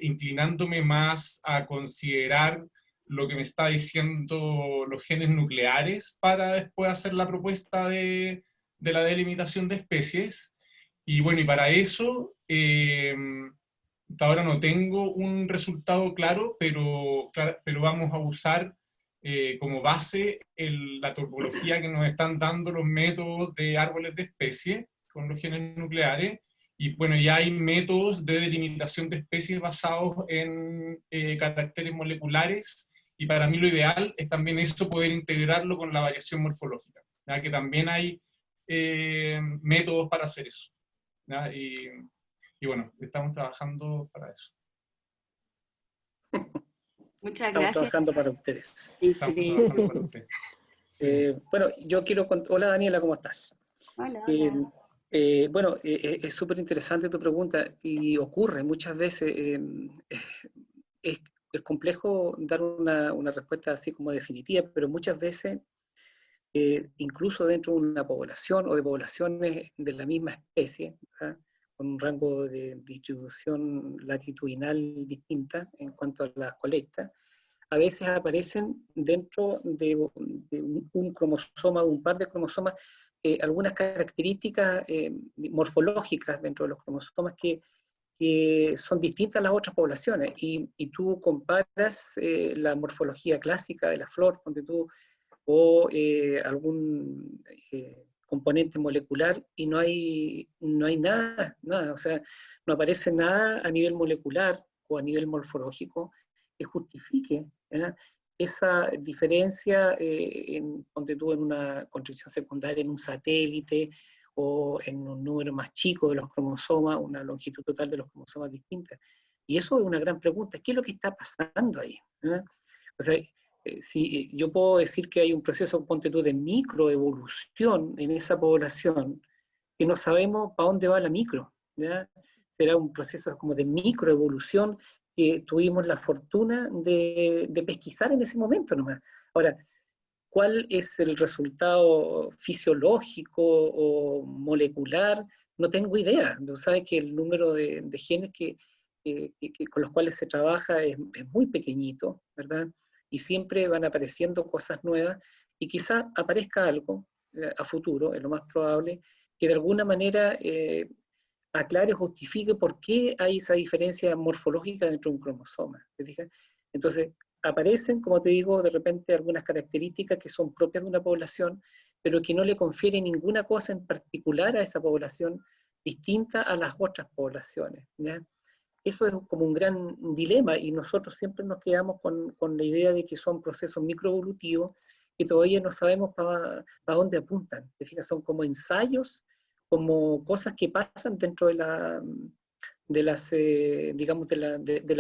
inclinándome más a considerar lo que me está diciendo los genes nucleares para después hacer la propuesta de la delimitación de especies. Y bueno, y para eso, hasta ahora no tengo un resultado claro, pero vamos a usar como base la topología que nos están dando los métodos de árboles de especies con los genes nucleares. Y bueno, ya hay métodos de delimitación de especies basados en caracteres moleculares, y para mí lo ideal es también eso, poder integrarlo con la variación morfológica, ¿ya? Que también hay métodos para hacer eso, ¿ya? Y bueno, estamos trabajando para eso. Muchas Estamos gracias. trabajando para ustedes. Estamos trabajando para ustedes. Sí. Bueno, yo quiero... Hola Daniela, ¿cómo estás? Hola, hola. Bueno, es súper interesante tu pregunta, y ocurre muchas veces. Es complejo dar una respuesta así como definitiva, pero muchas veces, incluso dentro de una población o de poblaciones de la misma especie, ¿verdad?, con un rango de distribución latitudinal distinta en cuanto a las colectas, a veces aparecen dentro de un cromosoma, de un par de cromosomas, algunas características morfológicas dentro de los cromosomas que son distintas a las otras poblaciones, y tú comparas la morfología clásica de la flor, donde tú, o algún componente molecular, y no hay nada, o sea, no aparece nada a nivel molecular o a nivel morfológico que justifique esa diferencia donde tú en una construcción secundaria, en un satélite, o en un número más chico de los cromosomas, una longitud total de los cromosomas distinta. Y eso es una gran pregunta. ¿Qué es lo que está pasando ahí? O sea, si yo puedo decir que hay un proceso, ponte tú, de microevolución en esa población, que no sabemos para dónde va la micro, ¿ya? Será un proceso como de microevolución que tuvimos la fortuna de pesquisar en ese momento nomás. Ahora, ¿cuál es el resultado fisiológico o molecular? No tengo idea. Tú sabes que el número de genes con los cuales se trabaja es muy pequeñito, ¿verdad? Y siempre van apareciendo cosas nuevas, y quizá aparezca algo a futuro, es lo más probable, que de alguna manera aclare, justifique por qué hay esa diferencia morfológica dentro de un cromosoma. ¿Te fijas? Entonces, aparecen, como te digo, de repente algunas características que son propias de una población, pero que no le confieren ninguna cosa en particular a esa población distinta a las otras poblaciones, ¿ya? Eso es como un gran dilema, y nosotros siempre nos quedamos con la idea de que son procesos microevolutivos que todavía no sabemos para dónde apuntan. ¿Te fijas? Son como ensayos, como cosas que pasan dentro de la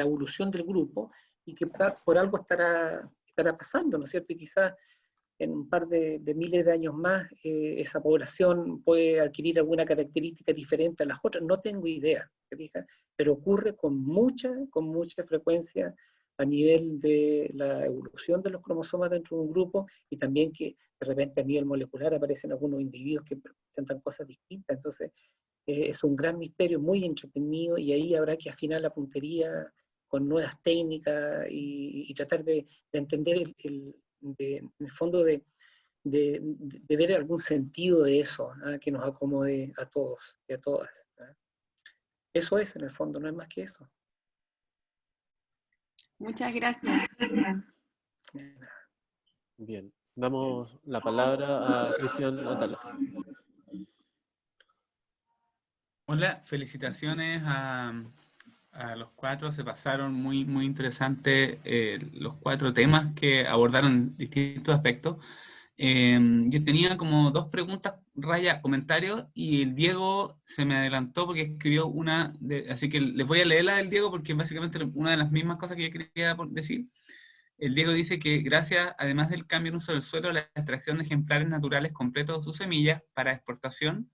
evolución del grupo, y que por algo estará pasando, ¿no es cierto? Y quizás en un par de miles de años más esa población puede adquirir alguna característica diferente a las otras, no tengo idea, ¿te fijas? Pero ocurre con mucha frecuencia a nivel de la evolución de los cromosomas dentro de un grupo, y también que de repente a nivel molecular aparecen algunos individuos que presentan cosas distintas. Entonces es un gran misterio, muy entretenido, y ahí habrá que afinar la puntería con nuevas técnicas y tratar de entender en el fondo de de ver algún sentido de eso, que nos acomode a todos y a todas. Eso es, en el fondo, no es más que eso. Muchas gracias. Bien, damos la palabra a Cristian Atala. Hola, felicitaciones a los cuatro, se pasaron muy, muy interesantes los 4 temas que abordaron distintos aspectos. Yo tenía como 2 preguntas, comentarios, y el Diego se me adelantó porque escribió una, así que les voy a leerla del Diego porque es básicamente una de las mismas cosas que yo quería decir. El Diego dice que gracias, además del cambio en uso del suelo, la extracción de ejemplares naturales completos de sus semillas para exportación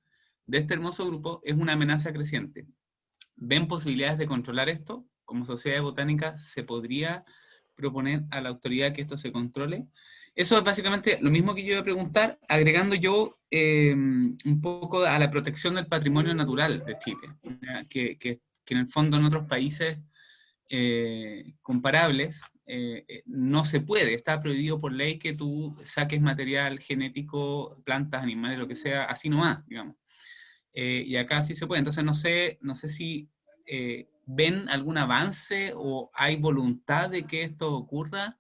de este hermoso grupo es una amenaza creciente. ¿Ven posibilidades de controlar esto? Como sociedad botánica, ¿se podría proponer a la autoridad que esto se controle? Eso es básicamente lo mismo que yo iba a preguntar, agregando yo un poco a la protección del patrimonio natural de Chile, que en el fondo en otros países comparables no se puede, está prohibido por ley que tú saques material genético, plantas, animales, lo que sea, así nomás, digamos. Y acá sí se puede. Entonces no sé si ven algún avance o hay voluntad de que esto ocurra,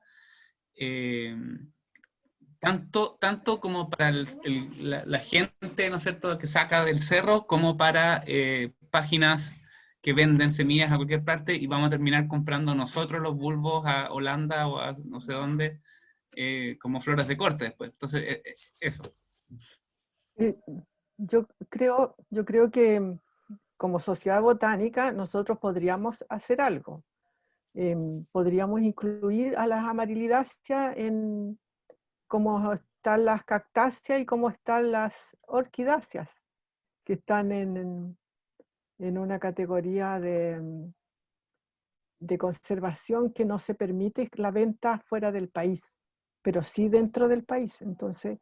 tanto como para la gente, ¿no es cierto?, que saca del cerro, como para páginas que venden semillas a cualquier parte y vamos a terminar comprando nosotros los bulbos a Holanda o a no sé dónde, como flores de corte después. Entonces, eso. Yo creo que como sociedad botánica nosotros podríamos hacer algo. Podríamos incluir a las amarilidáceas en cómo están las cactáceas y cómo están las orquidáceas, que están en una categoría de conservación que no se permite la venta fuera del país, pero sí dentro del país. Entonces,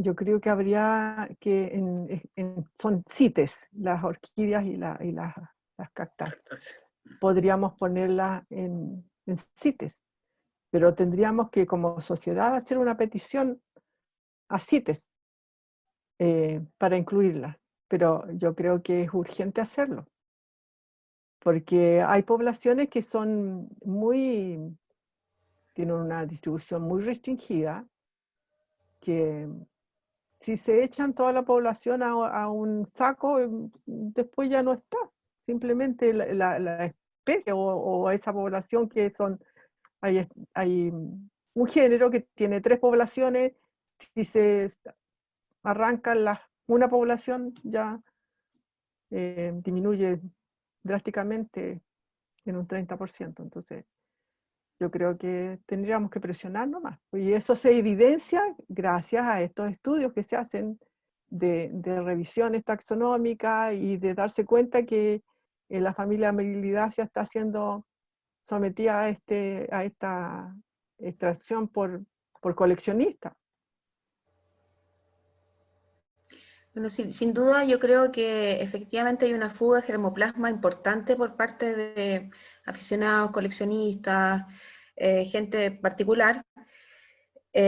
yo creo que habría que, son CITES, las orquídeas y las cactáceas. Podríamos ponerlas en CITES, pero tendríamos que como sociedad hacer una petición a CITES para incluirlas. Pero yo creo que es urgente hacerlo, porque hay poblaciones que tienen una distribución muy restringida, que si se echan toda la población a un saco, después ya no está. Simplemente la especie o esa población que hay un género que tiene 3 poblaciones, si se arranca una población ya disminuye drásticamente en un 30%. Entonces, yo creo que tendríamos que presionar nomás. Y eso se evidencia gracias a estos estudios que se hacen de revisiones taxonómicas y de darse cuenta que la familia Amarilidácea está siendo sometida a esta extracción por coleccionistas. Bueno, sin duda yo creo que efectivamente hay una fuga de germoplasma importante por parte de aficionados, coleccionistas, gente particular. O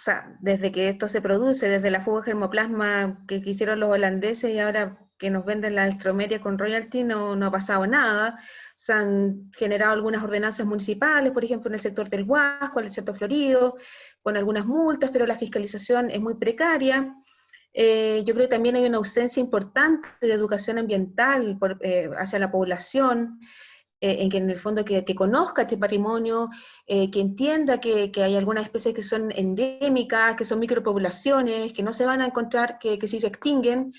sea, desde que esto se produce, desde la fuga de germoplasma que hicieron los holandeses y ahora que nos venden la Alstroemeria con royalty, no ha pasado nada. Se han generado algunas ordenanzas municipales, por ejemplo en el sector del Huasco, en el sector Florido, con algunas multas, pero la fiscalización es muy precaria. Yo creo que también hay una ausencia importante de educación ambiental hacia la población, en que en el fondo que conozca este patrimonio, que entienda que hay algunas especies que son endémicas, que son micropoblaciones, que no se van a encontrar, que sí se extinguen.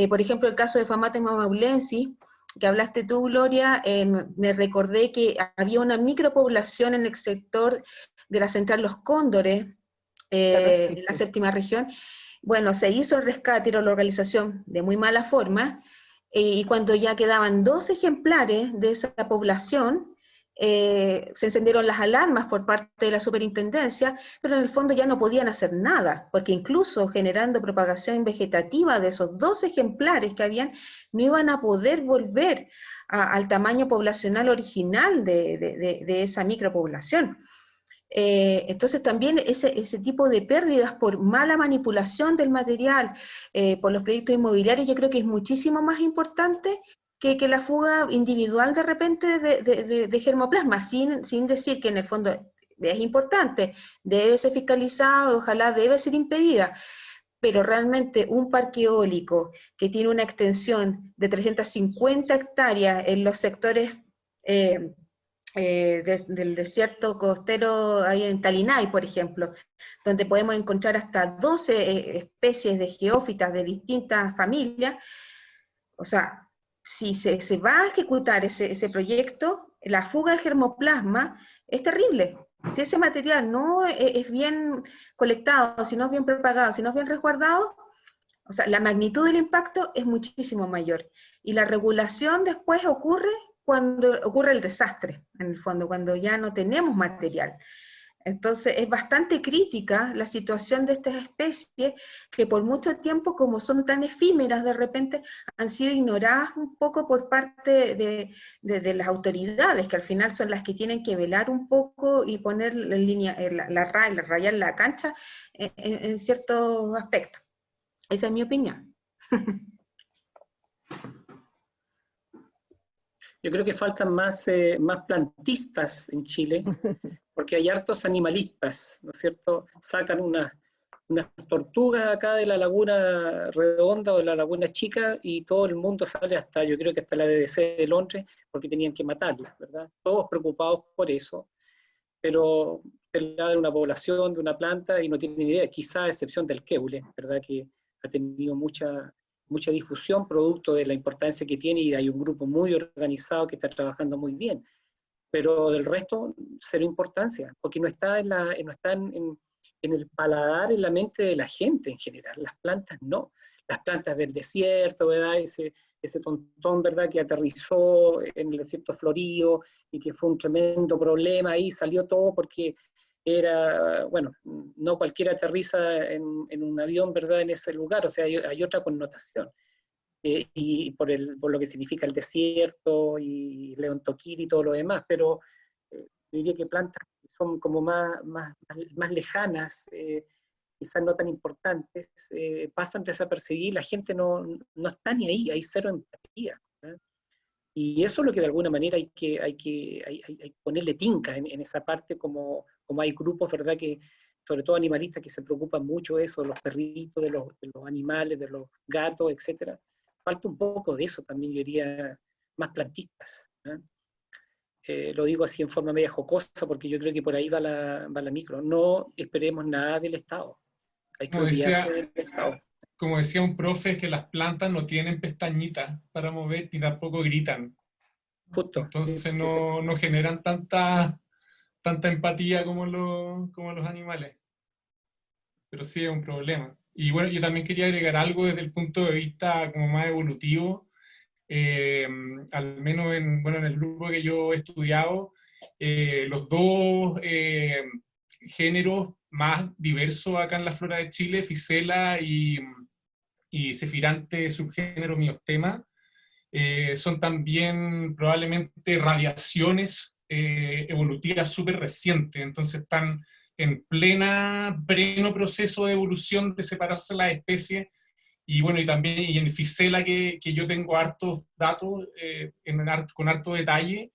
Por ejemplo, el caso de Phamates mamaulensis, que hablaste tú, Gloria, me recordé que había una micropoblación en el sector de la central Los Cóndores, en la 7ª región. Bueno, se hizo el rescate y la localización de muy mala forma, y cuando ya quedaban 2 ejemplares de esa población, se encendieron las alarmas por parte de la superintendencia, pero en el fondo ya no podían hacer nada, porque incluso generando propagación vegetativa de esos 2 ejemplares que habían, no iban a poder volver al tamaño poblacional original de esa micropoblación. Entonces también ese tipo de pérdidas por mala manipulación del material, por los proyectos inmobiliarios, yo creo que es muchísimo más importante que la fuga individual de repente de germoplasma, sin decir que en el fondo es importante, debe ser fiscalizado, ojalá debe ser impedida, pero realmente un parque eólico que tiene una extensión de 350 hectáreas en los sectores del desierto costero ahí en Talinay, por ejemplo, donde podemos encontrar hasta 12 especies de geófitas de distintas familias. O sea, si se va a ejecutar ese proyecto, la fuga del germoplasma es terrible. Si ese material no es bien colectado, si no es bien propagado, si no es bien resguardado, o sea, la magnitud del impacto es muchísimo mayor. Y la regulación después ocurre cuando ocurre el desastre, en el fondo, cuando ya no tenemos material. Entonces es bastante crítica la situación de estas especies que por mucho tiempo, como son tan efímeras de repente, han sido ignoradas un poco por parte de las autoridades, que al final son las que tienen que velar un poco y poner en línea, la raya en la cancha en ciertos aspectos. Esa es mi opinión. Yo creo que faltan más plantistas en Chile, porque hay hartos animalistas, ¿no es cierto? Sacan unas tortugas acá de la Laguna Redonda o de la Laguna Chica y todo el mundo sale hasta, yo creo que hasta la BBC de Londres, porque tenían que matarlas, ¿verdad? Todos preocupados por eso, pero del lado de una población, de una planta, y no tienen ni idea, quizá a excepción del queule, ¿verdad? Que ha tenido mucha difusión producto de la importancia que tiene y hay un grupo muy organizado que está trabajando muy bien. Pero del resto, cero importancia, porque no está en el paladar, en la mente de la gente en general. Las plantas no. Las plantas del desierto, ¿verdad? Ese tontón, ¿verdad? Que aterrizó en el desierto florido y que fue un tremendo problema, ahí salió todo porque era, bueno, no cualquiera aterriza en un avión, ¿verdad? En ese lugar, o sea, hay otra connotación. Y por lo que significa el desierto y León Toquín y todo lo demás, pero diría que plantas que son como más lejanas, quizás no tan importantes, pasan desapercibidas, la gente no está ni ahí, hay cero empatía, ¿verdad? Y eso es lo que de alguna manera hay que ponerle tinca en esa parte, como hay grupos, ¿verdad?, que sobre todo animalistas que se preocupan mucho de eso, de los perritos, de los animales, de los gatos, etcétera. Falta un poco de eso también, yo diría, más plantistas, ¿eh? Lo digo así en forma media jocosa, porque yo creo que por ahí va la micro. No esperemos nada del Estado. Hay que olvidarse del Estado. Como decía un profe, es que las plantas no tienen pestañitas para mover y tampoco gritan. Justo. Entonces Sí, no generan tanta empatía como los animales. Pero sí es un problema. Y bueno, yo también quería agregar algo desde el punto de vista como más evolutivo. Al menos en el grupo que yo he estudiado, los dos géneros más diversos acá en la flora de Chile, Ficela y Cefirante subgénero Myostema, son también probablemente radiaciones evolutivas súper recientes, entonces están en pleno proceso de evolución de separarse las especies. Y bueno, y también y en Ficela, que yo tengo hartos datos con harto detalle,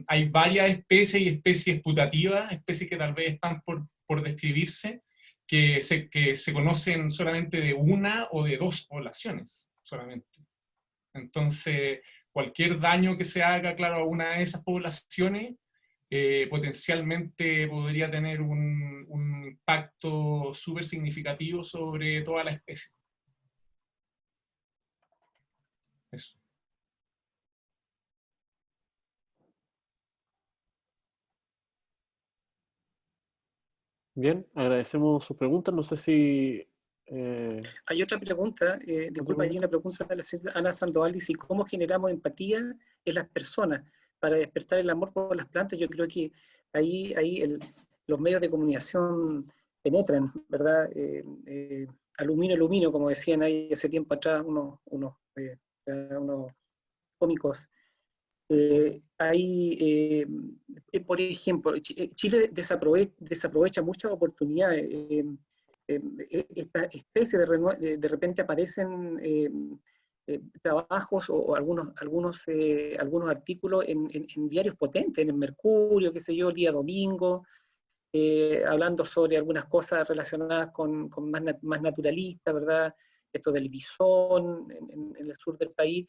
hay varias especies y especies putativas, especies que tal vez están por describirse, que se conocen solamente de una o de dos poblaciones solamente. Entonces, cualquier daño que se haga, claro, a una de esas poblaciones, potencialmente podría tener un impacto súper significativo sobre toda la especie. Eso. Bien, agradecemos sus preguntas. No sé si... Hay otra pregunta, disculpa, hay una pregunta de la señora Ana Sandoval, dice, ¿cómo generamos empatía en las personas para despertar el amor por las plantas? Yo creo que ahí los medios de comunicación penetran, ¿verdad? Aluminio, como decían ahí hace tiempo atrás unos cómicos. Por ejemplo, Chile desaprovecha muchas oportunidades. Esta especie de repente aparecen trabajos o algunos artículos en diarios potentes, en el Mercurio, qué sé yo, el día domingo, hablando sobre algunas cosas relacionadas con más naturalistas, ¿verdad? Esto del bisón en el sur del país.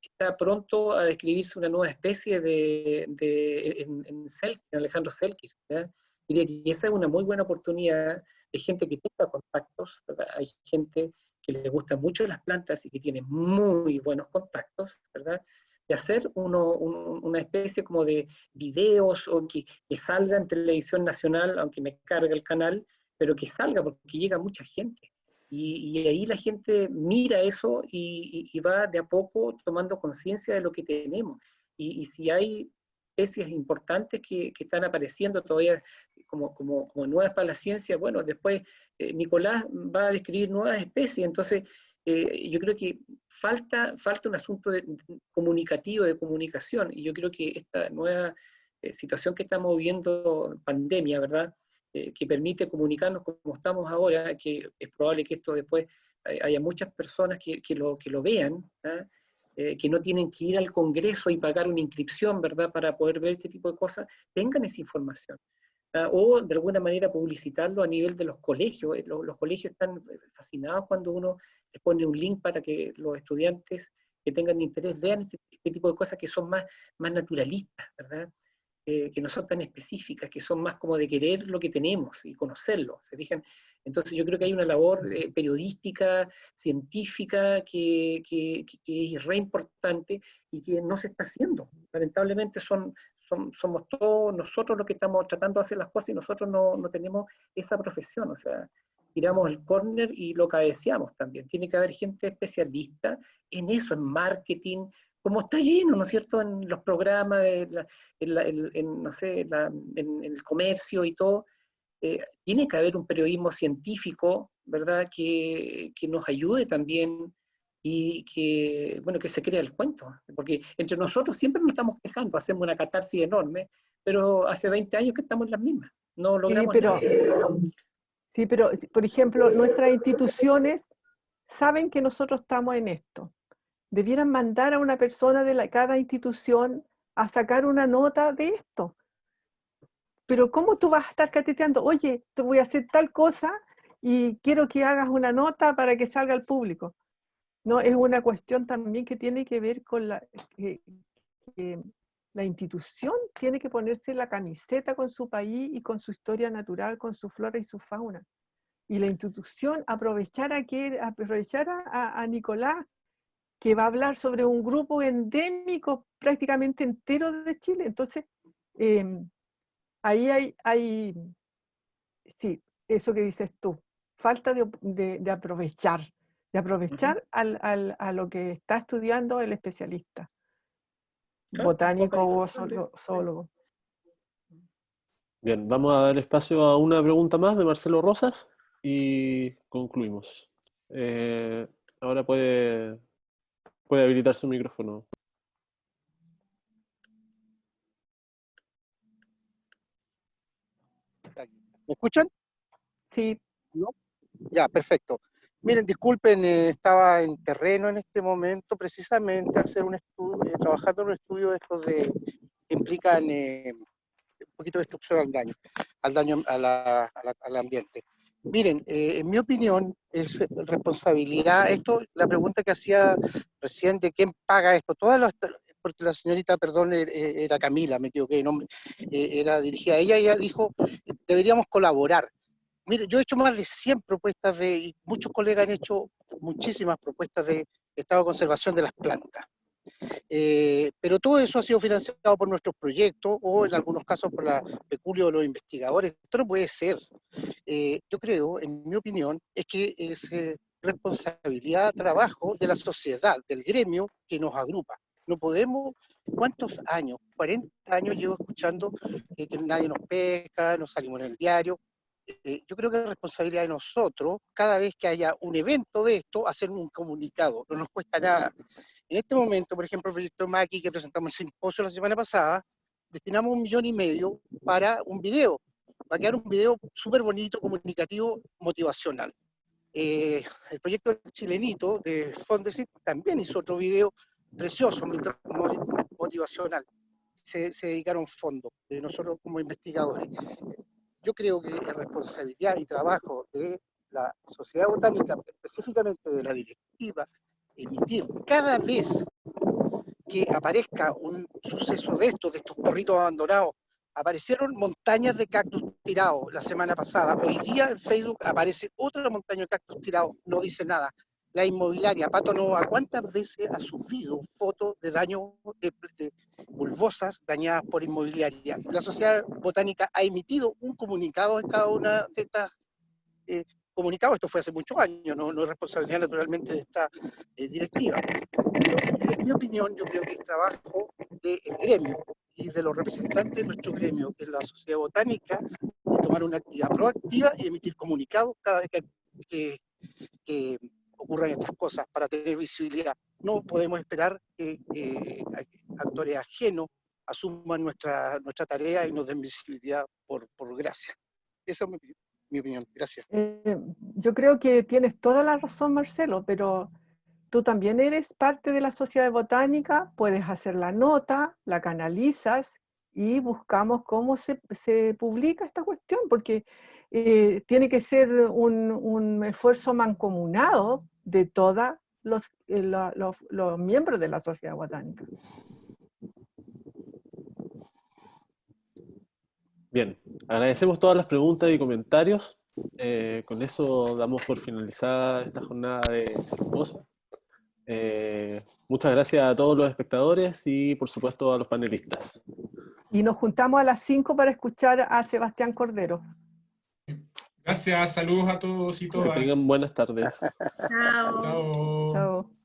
Está pronto a describirse una nueva especie en Alejandro Selkirk, ¿verdad? Diría que esa es una muy buena oportunidad de gente que tenga contactos, ¿verdad? Hay gente que le gustan mucho las plantas y que tiene muy buenos contactos, ¿verdad? De hacer una especie como de videos o que salga en televisión nacional, aunque me cargue el canal, pero que salga porque llega mucha gente. Y ahí la gente mira eso y va de a poco tomando conciencia de lo que tenemos. Y si hay especies importantes que están apareciendo todavía como nuevas para la ciencia, bueno, después Nicolás va a describir nuevas especies, entonces yo creo que falta un asunto comunicativo, de comunicación, y yo creo que esta nueva situación que estamos viviendo, pandemia, ¿verdad?, que permite comunicarnos como estamos ahora, que es probable que esto después haya muchas personas que lo vean, que no tienen que ir al Congreso y pagar una inscripción, ¿verdad?, para poder ver este tipo de cosas, tengan esa información. O de alguna manera publicitarlo a nivel de los colegios. Los colegios están fascinados cuando uno les pone un link para que los estudiantes que tengan interés vean este tipo de cosas que son más naturalistas, ¿verdad? Que no son tan específicas, que son más como de querer lo que tenemos y conocerlo, ¿se fijan? Entonces yo creo que hay una labor periodística, científica, que es re importante y que no se está haciendo. Lamentablemente somos todos nosotros los que estamos tratando de hacer las cosas y nosotros no tenemos esa profesión, o sea, tiramos el córner y lo cabeceamos también. Tiene que haber gente especialista en eso, en marketing, como está lleno, ¿no es cierto?, en los programas, no sé, en el comercio y todo. Tiene que haber un periodismo científico, ¿verdad?, que nos ayude también y que se crea el cuento. Porque entre nosotros siempre nos estamos quejando, hacemos una catarsis enorme, pero hace 20 años que estamos en las mismas. No logramos nada. Sí, pero, por ejemplo, nuestras instituciones saben que nosotros estamos en esto. Debieran mandar a una persona de cada institución a sacar una nota de esto. Pero ¿cómo tú vas a estar cateteando? Oye, te voy a hacer tal cosa y quiero que hagas una nota para que salga al público. No, es una cuestión también que tiene que ver con la institución tiene que ponerse la camiseta con su país y con su historia natural, con su flora y su fauna. Y la institución aprovechar a Nicolás, que va a hablar sobre un grupo endémico prácticamente entero de Chile. Entonces, ahí hay, sí, eso que dices tú, falta de aprovechar a lo que está estudiando el especialista, botánico o zoólogo. Bien, vamos a dar espacio a una pregunta más de Marcelo Rosas y concluimos. Ahora puede habilitar su micrófono. ¿Me escuchan? Sí. ¿No? Ya, perfecto. Miren, disculpen, estaba en terreno en este momento, precisamente hacer un estudio, trabajando en un estudio de estos que implican un poquito de destrucción al daño al ambiente. Miren, en mi opinión, es responsabilidad, la pregunta que hacía recién de quién paga esto, porque la señorita, perdón, era Camila, me equivoqué de nombre, era dirigida a ella, ella dijo, deberíamos colaborar. Mire, yo he hecho más de 100 propuestas y muchos colegas han hecho muchísimas propuestas de estado de conservación de las plantas. Pero todo eso ha sido financiado por nuestros proyectos o en algunos casos por la peculio de los investigadores. Esto no puede ser. Yo creo, en mi opinión, es que es responsabilidad, trabajo de la sociedad, del gremio que nos agrupa. No podemos, ¿cuántos años? 40 años llevo escuchando que nadie nos pesca, no salimos en el diario. Yo creo que es responsabilidad de nosotros, cada vez que haya un evento de esto, hacer un comunicado, no nos cuesta nada. En este momento, por ejemplo, el proyecto Maki que presentamos en el simposio la semana pasada, destinamos 1,5 millones para un video. Va a quedar un video súper bonito, comunicativo, motivacional. El proyecto Chilenito de Fondesit también hizo otro video precioso, motivacional. Se dedicaron fondos de nosotros como investigadores. Yo creo que es responsabilidad y trabajo de la Sociedad Botánica, específicamente de la directiva, emitir cada vez que aparezca un suceso de estos perritos abandonados. Aparecieron montañas de cactus tirados la semana pasada. Hoy día en Facebook aparece otra montaña de cactus tirados, no dice nada. La inmobiliaria Pato Nova, ¿cuántas veces ha subido fotos de daño de bulbosas dañadas por inmobiliaria? La Sociedad Botánica ha emitido un comunicado en cada una de estas comunicados. Esto fue hace muchos años, no es responsabilidad naturalmente de esta directiva. Pero en mi opinión, yo creo que es trabajo del gremio y de los representantes de nuestro gremio, que es la Sociedad Botánica, de tomar una actividad proactiva y emitir comunicados cada vez que ocurran estas cosas para tener visibilidad. No podemos esperar que actores ajenos asuman nuestra tarea y nos den visibilidad por gracia. Esa es mi opinión. Gracias. Yo creo que tienes toda la razón, Marcelo, pero tú también eres parte de la Sociedad Botánica, puedes hacer la nota, la canalizas y buscamos cómo se publica esta cuestión, porque tiene que ser un esfuerzo mancomunado de todos los miembros de la Sociedad Botánica. Bien, agradecemos todas las preguntas y comentarios. Con eso damos por finalizada esta jornada de simposio. Muchas gracias a todos los espectadores y por supuesto a los panelistas. Y nos juntamos a las 5 para escuchar a Sebastián Cordero. Gracias, saludos a todos y todas. Que tengan buenas tardes. Chao. Chao. Chao.